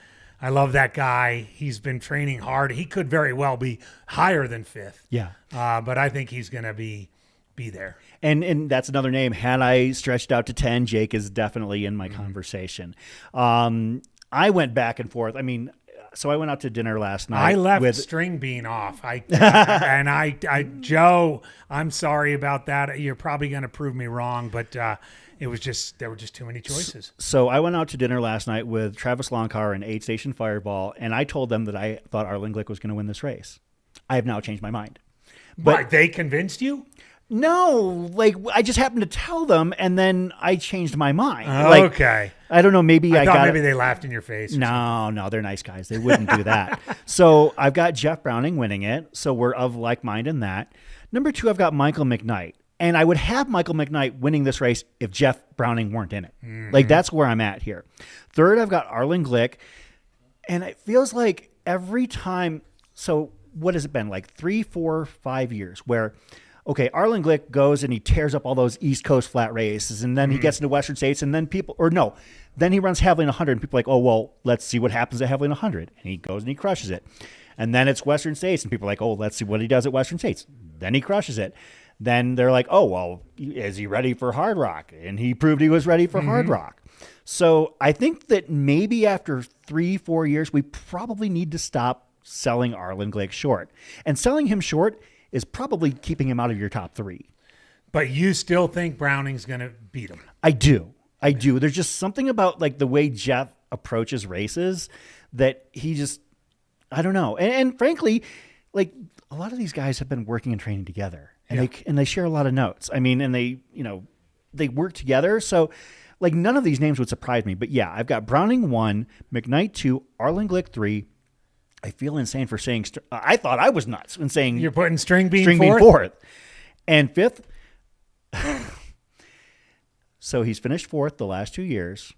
I love that guy. He's been training hard. He could very well be higher than fifth. Yeah. But I think he's going to be there. And that's another name. Had I stretched out to 10, Jake is definitely in my conversation. I went back and forth. I mean, so I went out to dinner last night. I left string bean off. Joe, I'm sorry about that. You're probably going to prove me wrong, but there were just too many choices. So I went out to dinner last night with Travis Longcar and 8 Station Fireball, and I told them that I thought Arlen Glick was going to win this race. I have now changed my mind. But they convinced you? No, like I just happened to tell them, and then I changed my mind. Okay. I don't know. Maybe I thought maybe they laughed in your face. No, they're nice guys. They wouldn't do that. So I've got Jeff Browning winning it. So we're of like mind in that. Number 2, I've got Michael McKnight. And I would have Michael McKnight winning this race if Jeff Browning weren't in it. Mm-hmm. Like that's where I'm at here. Third, I've got Arlen Glick. And it feels like every time, so what has it been? Like 3, 4, 5 years where, okay, Arlen Glick goes and he tears up all those East Coast flat races, and then he gets into Western States, and then then he runs Javelin 100, and people are like, oh, well, let's see what happens at Javelin 100. And he goes and he crushes it. And then it's Western States, and people are like, oh, let's see what he does at Western States. Then he crushes it. Then they're like, oh, well, is he ready for Hard Rock? And he proved he was ready for Hard Rock. So I think that maybe after 3, 4 years, we probably need to stop selling Arlen Glick short. And selling him short is probably keeping him out of your top 3. But you still think Browning's going to beat him? I do. There's just something about like the way Jeff approaches races that he just, I don't know. And frankly, like a lot of these guys have been working and training together, and they share a lot of notes. I mean, and they work together. So like none of these names would surprise me. But yeah, I've got Browning 1, McKnight 2, Arlen Glick 3. I feel insane for saying. I thought I was nuts in saying you're putting string bean fourth? fourth, and 5th. So he's finished 4th the last 2 years.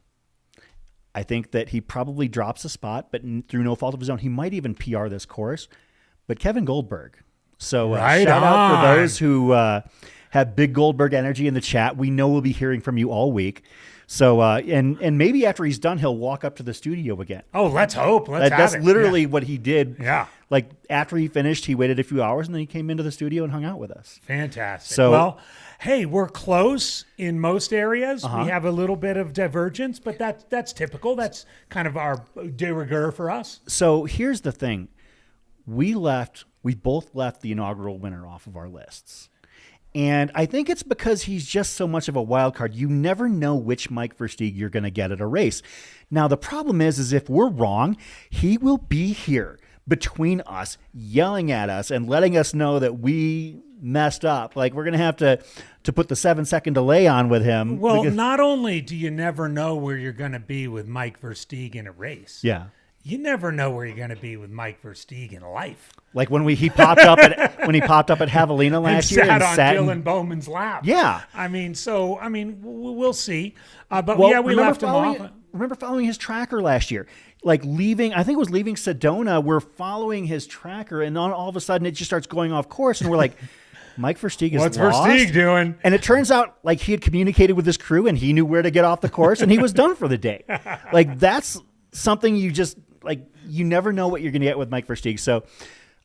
I think that he probably drops a spot, but through no fault of his own, he might even PR this course. But Kevin Goldberg. So shout out for those who have big Goldberg energy in the chat. We know we'll be hearing from you all week. So and maybe after he's done, he'll walk up to the studio again. Oh, let's hope. That's literally what he did. Yeah. Like after he finished, he waited a few hours and then he came into the studio and hung out with us. Fantastic. So, well, hey, we're close in most areas. We have a little bit of divergence, but that's typical. That's kind of our de rigueur for us. So here's the thing. We both left the inaugural winner off of our lists. And I think it's because he's just so much of a wild card. You never know which Mike Versteeg you're going to get at a race. Now, the problem is if we're wrong, he will be here between us, yelling at us and letting us know that we messed up. Like we're going to have to put the 7-second delay on with him. Well, not only do you never know where you're going to be with Mike Versteeg in a race. Yeah. You never know where you're going to be with Mike Versteeg in life. Like when he popped up at Javelina last year and sat on Dylan Bowman's lap. Yeah. We'll see. But we left him off. Remember following his tracker last year? Like leaving Sedona, we're following his tracker, and then all of a sudden it just starts going off course, and we're like, Mike Versteeg is What's lost. Versteeg doing? And it turns out like he had communicated with his crew, and he knew where to get off the course, and he was done for the day. Like that's something you just you never know what you're going to get with Mike Versteeg. So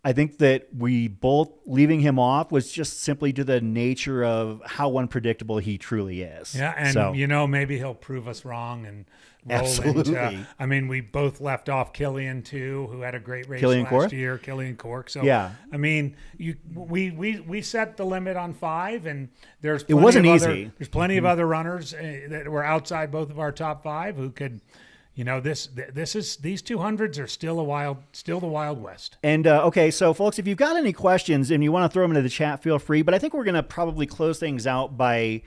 I think that we both leaving him off was just simply to the nature of how unpredictable he truly is. Yeah, and maybe he'll prove us wrong and roll absolutely. Into, we both left off Killian too, who had a great race last year, Killian Cork. So yeah, we set the limit on 5, and there's There's plenty of other runners that were outside both of our top 5 who could. These 200s are still the Wild West. And okay, so folks, if you've got any questions and you want to throw them into the chat, feel free. But I think we're going to probably close things out by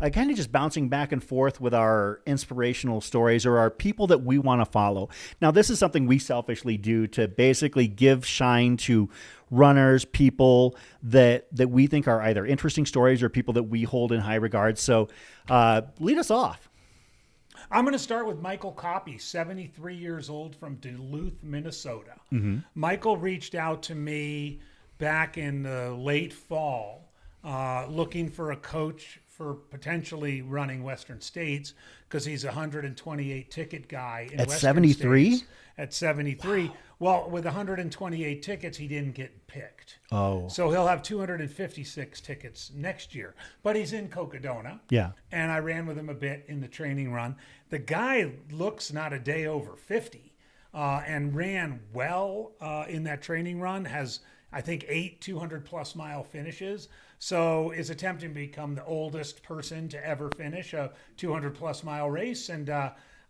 kind of just bouncing back and forth with our inspirational stories or our people that we want to follow. Now, this is something we selfishly do to basically give shine to runners, people that we think are either interesting stories or people that we hold in high regard. So lead us off. I'm going to start with Michael Coppy, 73 years old from Duluth, Minnesota. Michael reached out to me back in the late fall, looking for a coach for potentially running Western States because he's a 128 ticket guy in At Western 73? States. At 73. Wow. Well, with 128 tickets, he didn't get picked. Oh. So he'll have 256 tickets next year. But he's in Cocodona. Yeah. And I ran with him a bit in the training run. The guy looks not a day over 50 and ran well in that training run, has, I think, 8 200-plus mile finishes. So is attempting to become the oldest person to ever finish a 200-plus mile race. And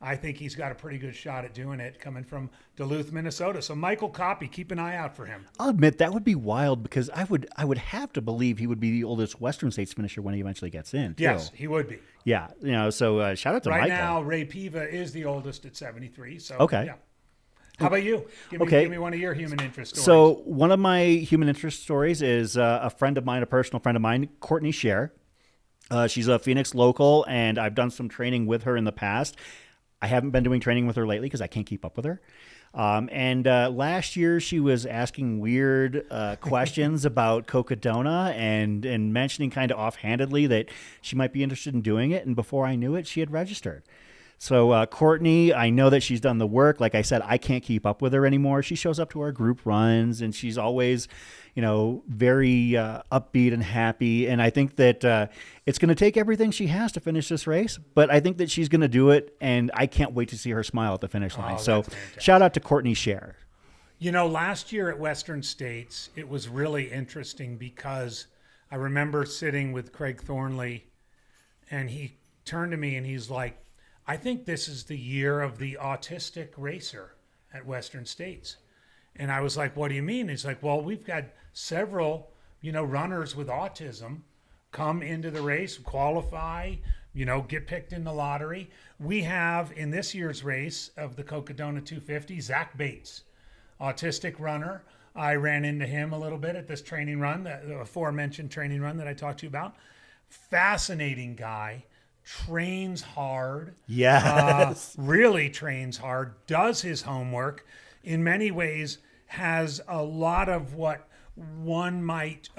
I think he's got a pretty good shot at doing it coming from Duluth, Minnesota. So Michael Coppy, keep an eye out for him. I'll admit that would be wild because I would have to believe he would be the oldest Western States finisher when he eventually gets in, too. Yes, he would be. Yeah. So shout out to Michael. Michael. Right now, Ray Piva is the oldest at 73. So, okay. Yeah. How about you? Give me one of your human interest stories. So one of my human interest stories is a friend of mine, a personal friend of mine, Courtney Scher. She's a Phoenix local, and I've done some training with her in the past. I haven't been doing training with her lately because I can't keep up with her. And last year she was asking weird questions about Cocodona and mentioning kind of offhandedly that she might be interested in doing it. And before I knew it, she had registered. So Courtney, I know that she's done the work. Like I said, I can't keep up with her anymore. She shows up to our group runs, and she's always, very upbeat and happy. And I think that it's going to take everything she has to finish this race, but I think that she's going to do it, and I can't wait to see her smile at the finish line. So shout out to Courtney Scher. Last year at Western States, it was really interesting because I remember sitting with Craig Thornley, and he turned to me and he's like, I think this is the year of the autistic racer at Western States. And I was like, what do you mean? He's like, well, we've got several, runners with autism come into the race, qualify, get picked in the lottery. We have in this year's race of the Cocodona 250, Zach Bates, autistic runner. I ran into him a little bit at this training run, the aforementioned training run that I talked to you about. Fascinating guy. Trains hard. Yes. Really trains hard, does his homework, in many ways has a lot of what one might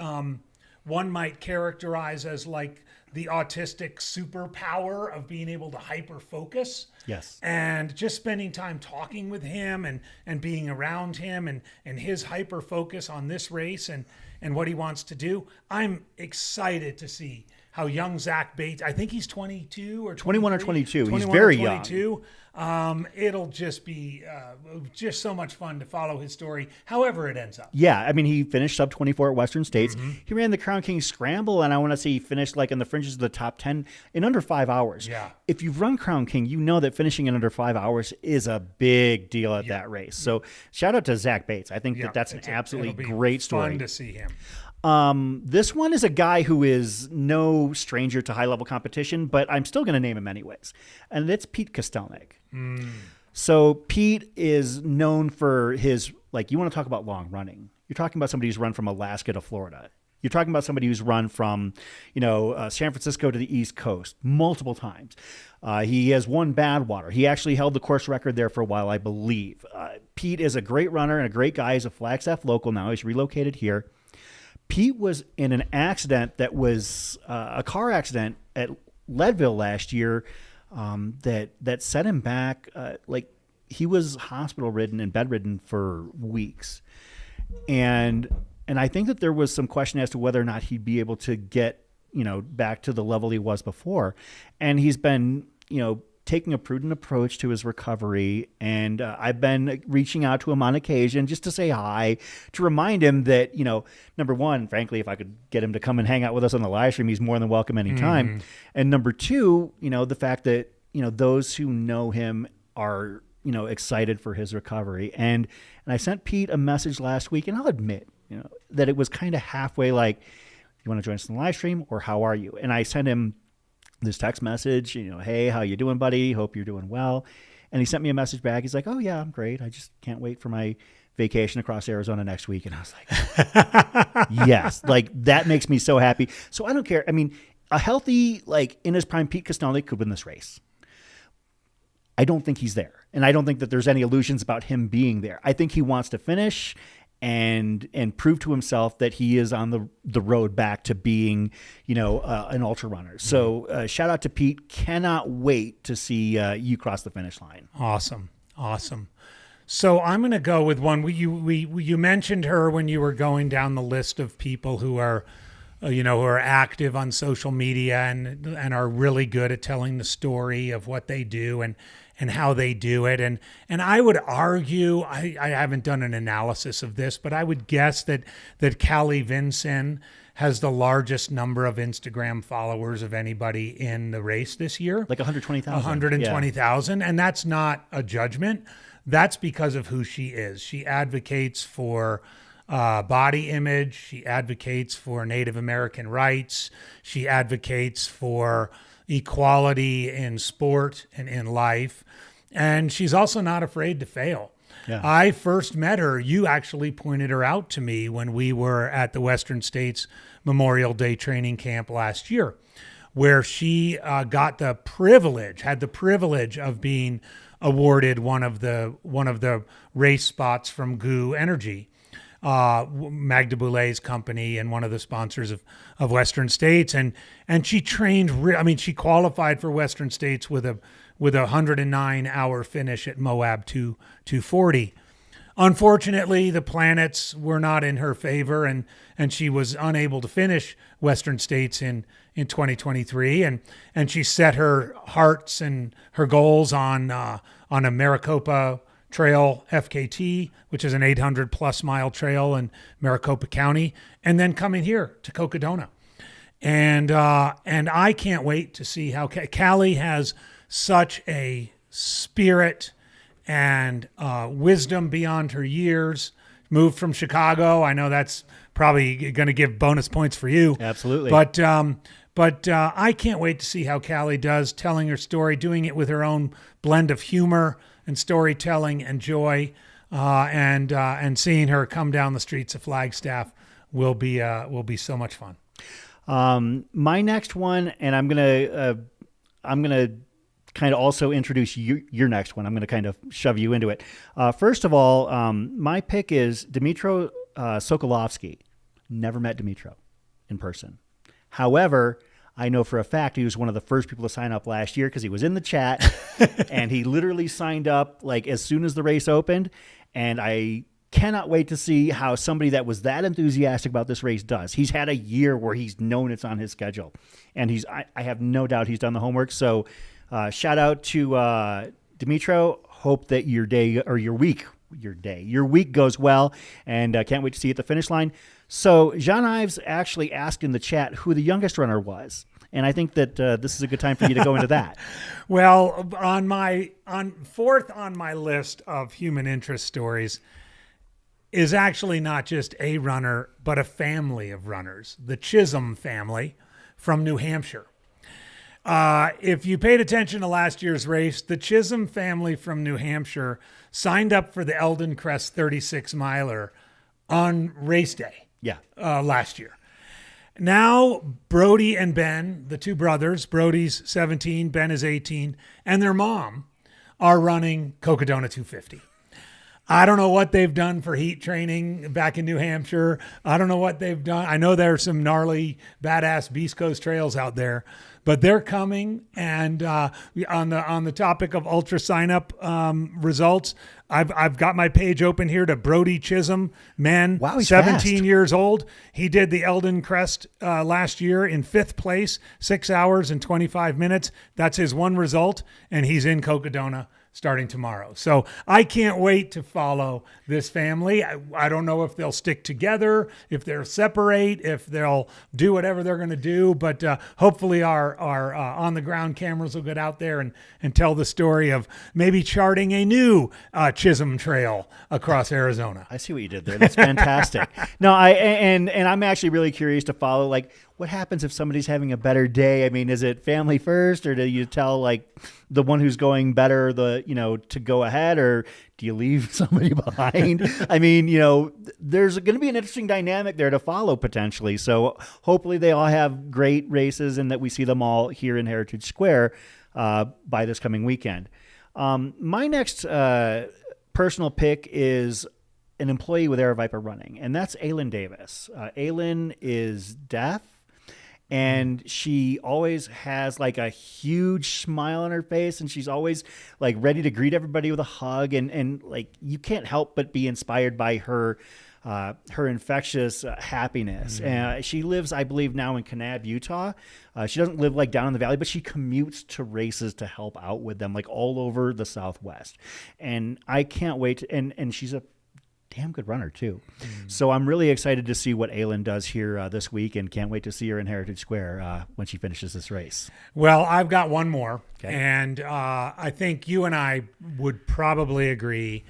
characterize as like the autistic superpower of being able to hyper focus. Yes. And just spending time talking with him and being around him and his hyper focus on this race and what he wants to do. I'm excited to see how young Zach Bates, I think he's 22 or 21 or 22. 21 he's very or 22. young. It'll just be just so much fun to follow his story, however it ends up. Yeah, I mean, he finished sub 24 at Western States. Mm-hmm. He ran the Crown King Scramble, and I want to say he finished like in the fringes of the top 10 in under 5 hours. Yeah. If you've run Crown King, you know that finishing in under 5 hours is a big deal at that race. So shout out to Zach Bates. I think that's an absolutely great story. Fun to see him. This one is a guy who is no stranger to high-level competition, but I'm still going to name him anyways. And it's Pete Kostelnik. So Pete is known for his, you want to talk about long running. You're talking about somebody who's run from Alaska to Florida. You're talking about somebody who's run from, San Francisco to the East Coast multiple times. He has won Badwater. He actually held the course record there for a while, I believe. Pete is a great runner and a great guy. He's a Flagstaff local now. He's relocated here. Pete was in an accident that was a car accident at Leadville last year that set him back. He was hospital ridden and bedridden for weeks. And I think that there was some question as to whether or not he'd be able to get, back to the level he was before. And he's been, taking a prudent approach to his recovery. And I've been reaching out to him on occasion just to say hi, to remind him that, number one, frankly, if I could get him to come and hang out with us on the live stream, he's more than welcome anytime. Mm-hmm. And number two, the fact that, those who know him are, excited for his recovery. And I sent Pete a message last week, and I'll admit, that it was kind of halfway like, you want to join us in the live stream or how are you? And I sent him this text message, hey, how you doing, buddy? Hope you're doing well. And he sent me a message back. He's like, oh yeah, I'm great. I just can't wait for my vacation across Arizona next week. And I was like, yes, like that makes me so happy. So I don't care. I mean, a healthy, like in his prime, Pete Costoli could win this race. I don't think he's there. And I don't think that there's any illusions about him being there. I think he wants to finish and prove to himself that he is on the road back to being, an ultra runner. So shout out to Pete. Cannot wait to see you cross the finish line. Awesome. So I'm going to go with one. You mentioned her when you were going down the list of people who are, who are active on social media and are really good at telling the story of what they do and how they do it. And I would argue, I haven't done an analysis of this, but I would guess that Callie Vinson has the largest number of Instagram followers of anybody in the race this year. Like 120,000. 120,000. Yeah. And that's not a judgment. That's because of who she is. She advocates for body image. She advocates for Native American rights. She advocates for equality in sport and in life. And she's also not afraid to fail. Yeah. I first met her. You actually pointed her out to me when we were at the Western States Memorial Day training camp last year, where she had the privilege of being awarded one of the race spots from GU Energy, Magda Boulet's company and one of the sponsors of Western States. And she trained, she qualified for Western States with a 109-hour finish at Moab 240. Unfortunately, the planets were not in her favor, and she was unable to finish Western States in 2023. And she set her hearts and her goals on a Maricopa Trail FKT, which is an 800+ mile trail in Maricopa County, and then coming here to Cocodona. And I can't wait to see how Callie has such a spirit and wisdom beyond her years. Moved from Chicago. I know that's probably going to give bonus points for you. Absolutely. But I can't wait to see how Callie does, telling her story, doing it with her own blend of humor and storytelling and joy, and seeing her come down the streets of Flagstaff will be so much fun. My next one, and I'm gonna kind of also introduce your next one. I'm going to kind of shove you into it. First of all, my pick is Dmytro Sokolovsky. Never met Dmytro in person. However, I know for a fact he was one of the first people to sign up last year because he was in the chat and he literally signed up like as soon as the race opened. And I cannot wait to see how somebody that was that enthusiastic about this race does. He's had a year where he's known it's on his schedule, and I have no doubt he's done the homework. So shout out to Dmytro. Hope that your week goes well, and can't wait to see you at the finish line. So Jean Ives actually asked in the chat who the youngest runner was, and I think that this is a good time for you to go into that. Well, on fourth on my list of human interest stories is actually not just a runner, but a family of runners, the Chisholm family from New Hampshire. If you paid attention to last year's race, the Chisholm family from New Hampshire signed up for the Elden Crest 36 miler on race day. Yeah. Last year. Now, Brody and Ben, the two brothers, Brody's 17, Ben is 18, and their mom are running Cocodona 250. I don't know what they've done for heat training back in New Hampshire. I don't know what they've done. I know there are some gnarly, badass Beast Coast trails out there, but they're coming. And on the topic of ultra sign up results, I've got my page open here to Brody Chisholm, men, wow, he's 17 fast. years old. He did the Elden Crest last year in 5th place, 6 hours and 25 minutes. That's his one result, and he's in Cocodona starting tomorrow. So I can't wait to follow this family. I don't know if they'll stick together, if they'll separate, if they'll do whatever they're going to do, but hopefully our on-the-ground cameras will get out there and tell the story of maybe charting a new Chisholm Trail across Arizona. I see what you did there. That's fantastic. No, I'm actually really curious to follow, like, what happens if somebody's having a better day? I mean, is it family first, or do you tell like the one who's going better, to go ahead, or do you leave somebody behind? I mean, there's going to be an interesting dynamic there to follow potentially. So hopefully they all have great races and that we see them all here in Heritage Square by this coming weekend. My next personal pick is an employee with Air Viper running, and that's Aylin Davis. Aylin is deaf, and she always has like a huge smile on her face, and she's always like ready to greet everybody with a hug, and like you can't help but be inspired by her infectious happiness. She lives, I believe, now in Kanab, Utah. She doesn't live like down in the valley, but she commutes to races to help out with them, like all over the Southwest. And I can't wait to, and she's a damn good runner too. So I'm really excited to see what Aylin does here this week, and can't wait to see her in Heritage Square when she finishes this race. Well, I've got one more, Okay. and I think you and I would probably agree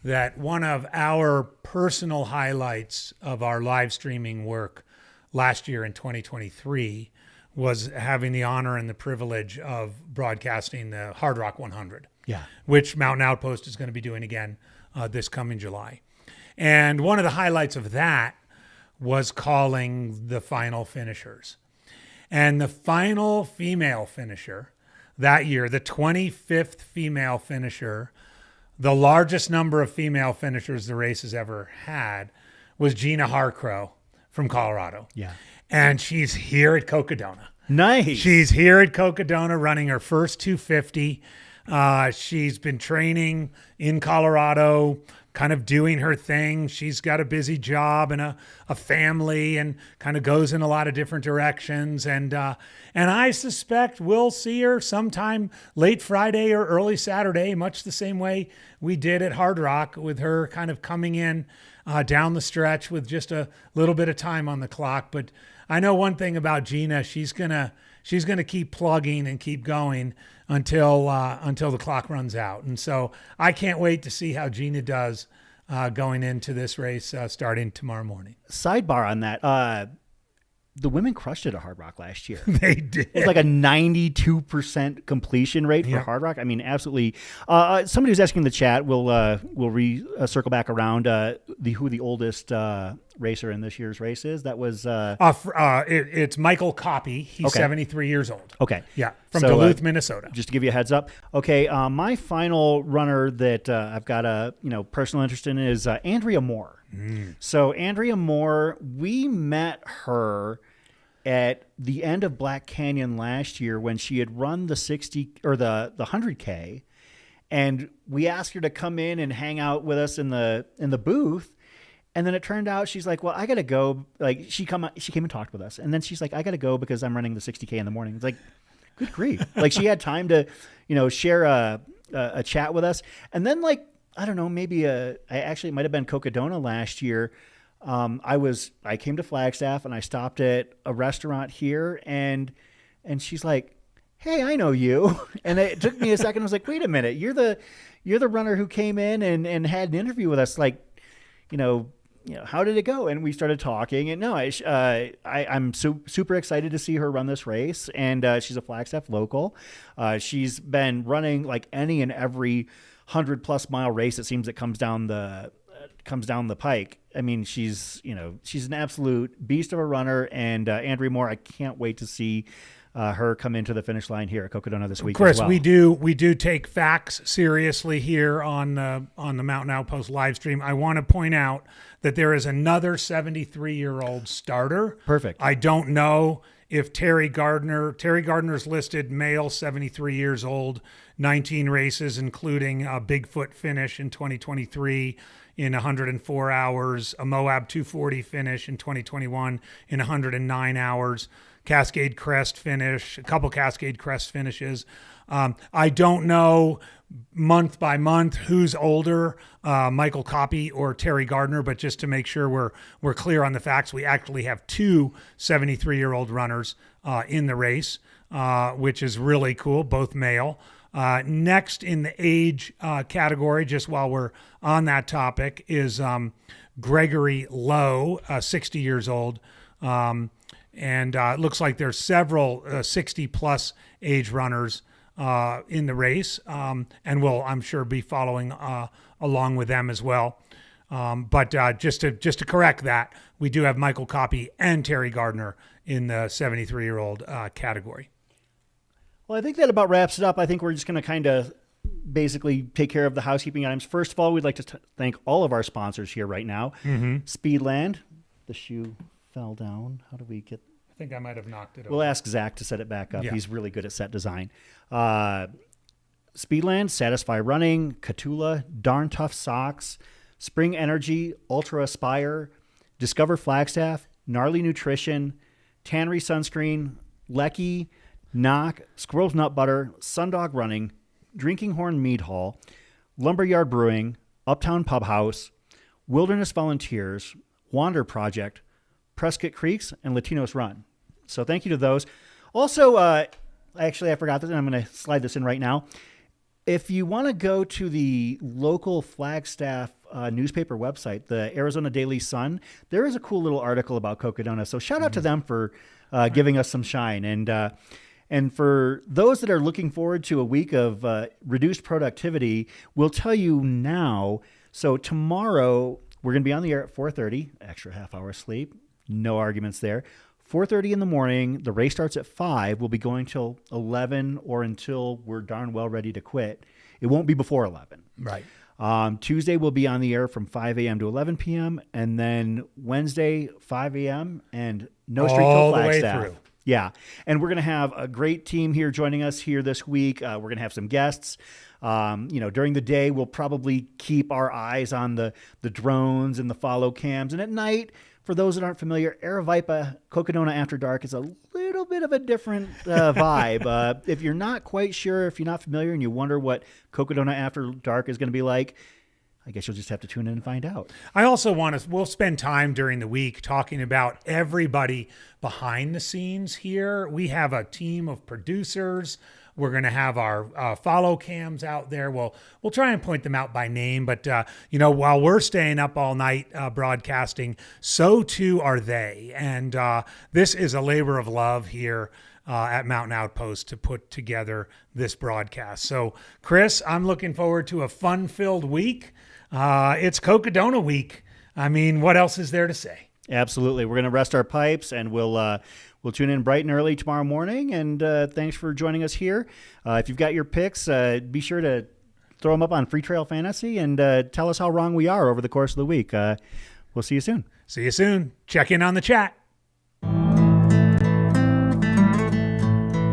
that one of our personal highlights of our live streaming work last year in 2023 was having the honor and the privilege of broadcasting the Hard Rock 100, which Mountain Outpost is going to be doing again this coming July. And one of the highlights of that was calling the final finishers. And the final female finisher that year, the 25th female finisher, the largest number of female finishers the race has ever had, was Gina Harcrow from Colorado. Yeah. And she's here at Cocodona. Nice. She's here at Cocodona running her first 250. She's been training in Colorado, kind of doing her thing. She's got a busy job and a family, and kind of goes in a lot of different directions. And I suspect we'll see her sometime late Friday or early Saturday, much the same way we did at Hard Rock, with her kind of coming in down the stretch with just a little bit of time on the clock. But I know one thing about Gina: she's gonna keep plugging and keep going until the clock runs out. And so I can't wait to see how Gina does going into this race starting tomorrow morning. Sidebar on that. The women crushed it at Hard Rock last year. They did. It was like a 92% completion rate for Yep. Hard Rock. I mean, absolutely. Somebody was asking in the chat. We'll circle back around who the oldest racer in this year's race is. That was It's Michael Copy. He's Okay. 73 years old. okay. Yeah, from So, Duluth, Minnesota. Just to give you a heads up. Okay, my final runner that I've got a personal interest in is Andrea Moore. So Andrea Moore, we met her at the end of Black Canyon last year when she had run the 60 or the 100K, and we asked her to come in and hang out with us in the booth. And then it turned out she's like, well, I got to go. Like she came and talked with us. And then she's like, I got to go because I'm running the 60K in the morning. It's like, good grief. Like she had time to, share a chat with us. And then like, I don't know, maybe it might have been Cocodona last year. I came to Flagstaff and I stopped at a restaurant here, and she's like, hey, I know you. And it took me a second. I was like, wait a minute, you're the runner who came in and had an interview with us. Like, how did it go? And we started talking, and I'm super excited to see her run this race. And she's a Flagstaff local. She's been running like any and every 100+ mile race, it seems, that comes down the pike. I mean, she's an absolute beast of a runner. And Andrea Moore, I can't wait to see her come into the finish line here at Cocodona this week. Chris, as well. we do take facts seriously here on the Mountain Outpost live stream. I want to point out that there is another 73-year-old starter. Perfect. I don't know if Terry Gardner's listed male, 73 years old, 19 races, including a Bigfoot finish in 2023 in 104 hours, a Moab 240 finish in 2021 in 109 hours, Cascade Crest finish, a couple Cascade Crest finishes. I don't know month by month who's older, Michael Copy or Terry Gardner, but just to make sure we're clear on the facts, we actually have two 73-year-old runners in the race, which is really cool, both male. Next in the age category, just while we're on that topic, is Gregory Lowe, 60 years old. And it looks like there's several 60-plus age runners in the race, and we'll, I'm sure, be following along with them as well. But just to correct that, we do have Michael Coppy and Terry Gardner in the 73-year-old category. Well, I think that about wraps it up. I think we're just going to kind of basically take care of the housekeeping items. First of all, we'd like to thank all of our sponsors here right now. Speedland. The shoe fell down. How do we get... I think I might have knocked it over. We'll ask Zach to set it back up. Yeah. He's really good at set design. Speedland, Satisfy Running, Catula, Darn Tough Socks, Spring Energy, Ultra Aspire, Discover Flagstaff, Gnarly Nutrition, Tannery Sunscreen, Lecky, Knock, Squirrel's Nut Butter, Sundog Running, Drinking Horn Mead Hall, Lumberyard Brewing, Uptown Pub House, Wilderness Volunteers, Wander Project, Prescott Creeks, and Latinos Run. So thank you to those. Also, actually, I forgot that, and I'm going to slide this in right now. If you want to go to the local Flagstaff newspaper website, the Arizona Daily Sun, there is a cool little article about Cocodona. So shout out to them for giving us some shine. And for those that are looking forward to a week of reduced productivity, we'll tell you now. So tomorrow, we're going to be on the air at 4:30, extra half-hour sleep. No arguments there. 4:30 in the morning. The race starts at 5. We'll be going till 11 or until we're darn well ready to quit. It won't be before 11. Right. Tuesday, we'll be on the air from 5 a.m. to 11 p.m. And then Wednesday, 5 a.m. and no street till Flagstaff. All the way through. Yeah. And we're going to have a great team here joining us here this week. We're going to have some guests. During the day, we'll probably keep our eyes on the drones and the follow cams. And at night, for those that aren't familiar, Aravaipa Cocodona After Dark is a little bit of a different vibe. If you're not quite sure, if you're not familiar and you wonder what Cocodona After Dark is going to be like, I guess you'll just have to tune in and find out. I also we'll spend time during the week talking about everybody behind the scenes here. We have a team of producers. We're going to have our follow cams out there. We'll try and point them out by name, but while we're staying up all night broadcasting, so too are they. And this is a labor of love here at Mountain Outpost to put together this broadcast. So, Chris, I'm looking forward to a fun-filled week. It's Cocodona week. I mean, what else is there to say? Absolutely. We're going to rest our pipes, and we'll tune in bright and early tomorrow morning. And thanks for joining us here. If you've got your picks, be sure to throw them up on Free Trail Fantasy and tell us how wrong we are over the course of the week. We'll see you soon. See you soon. Check in on the chat.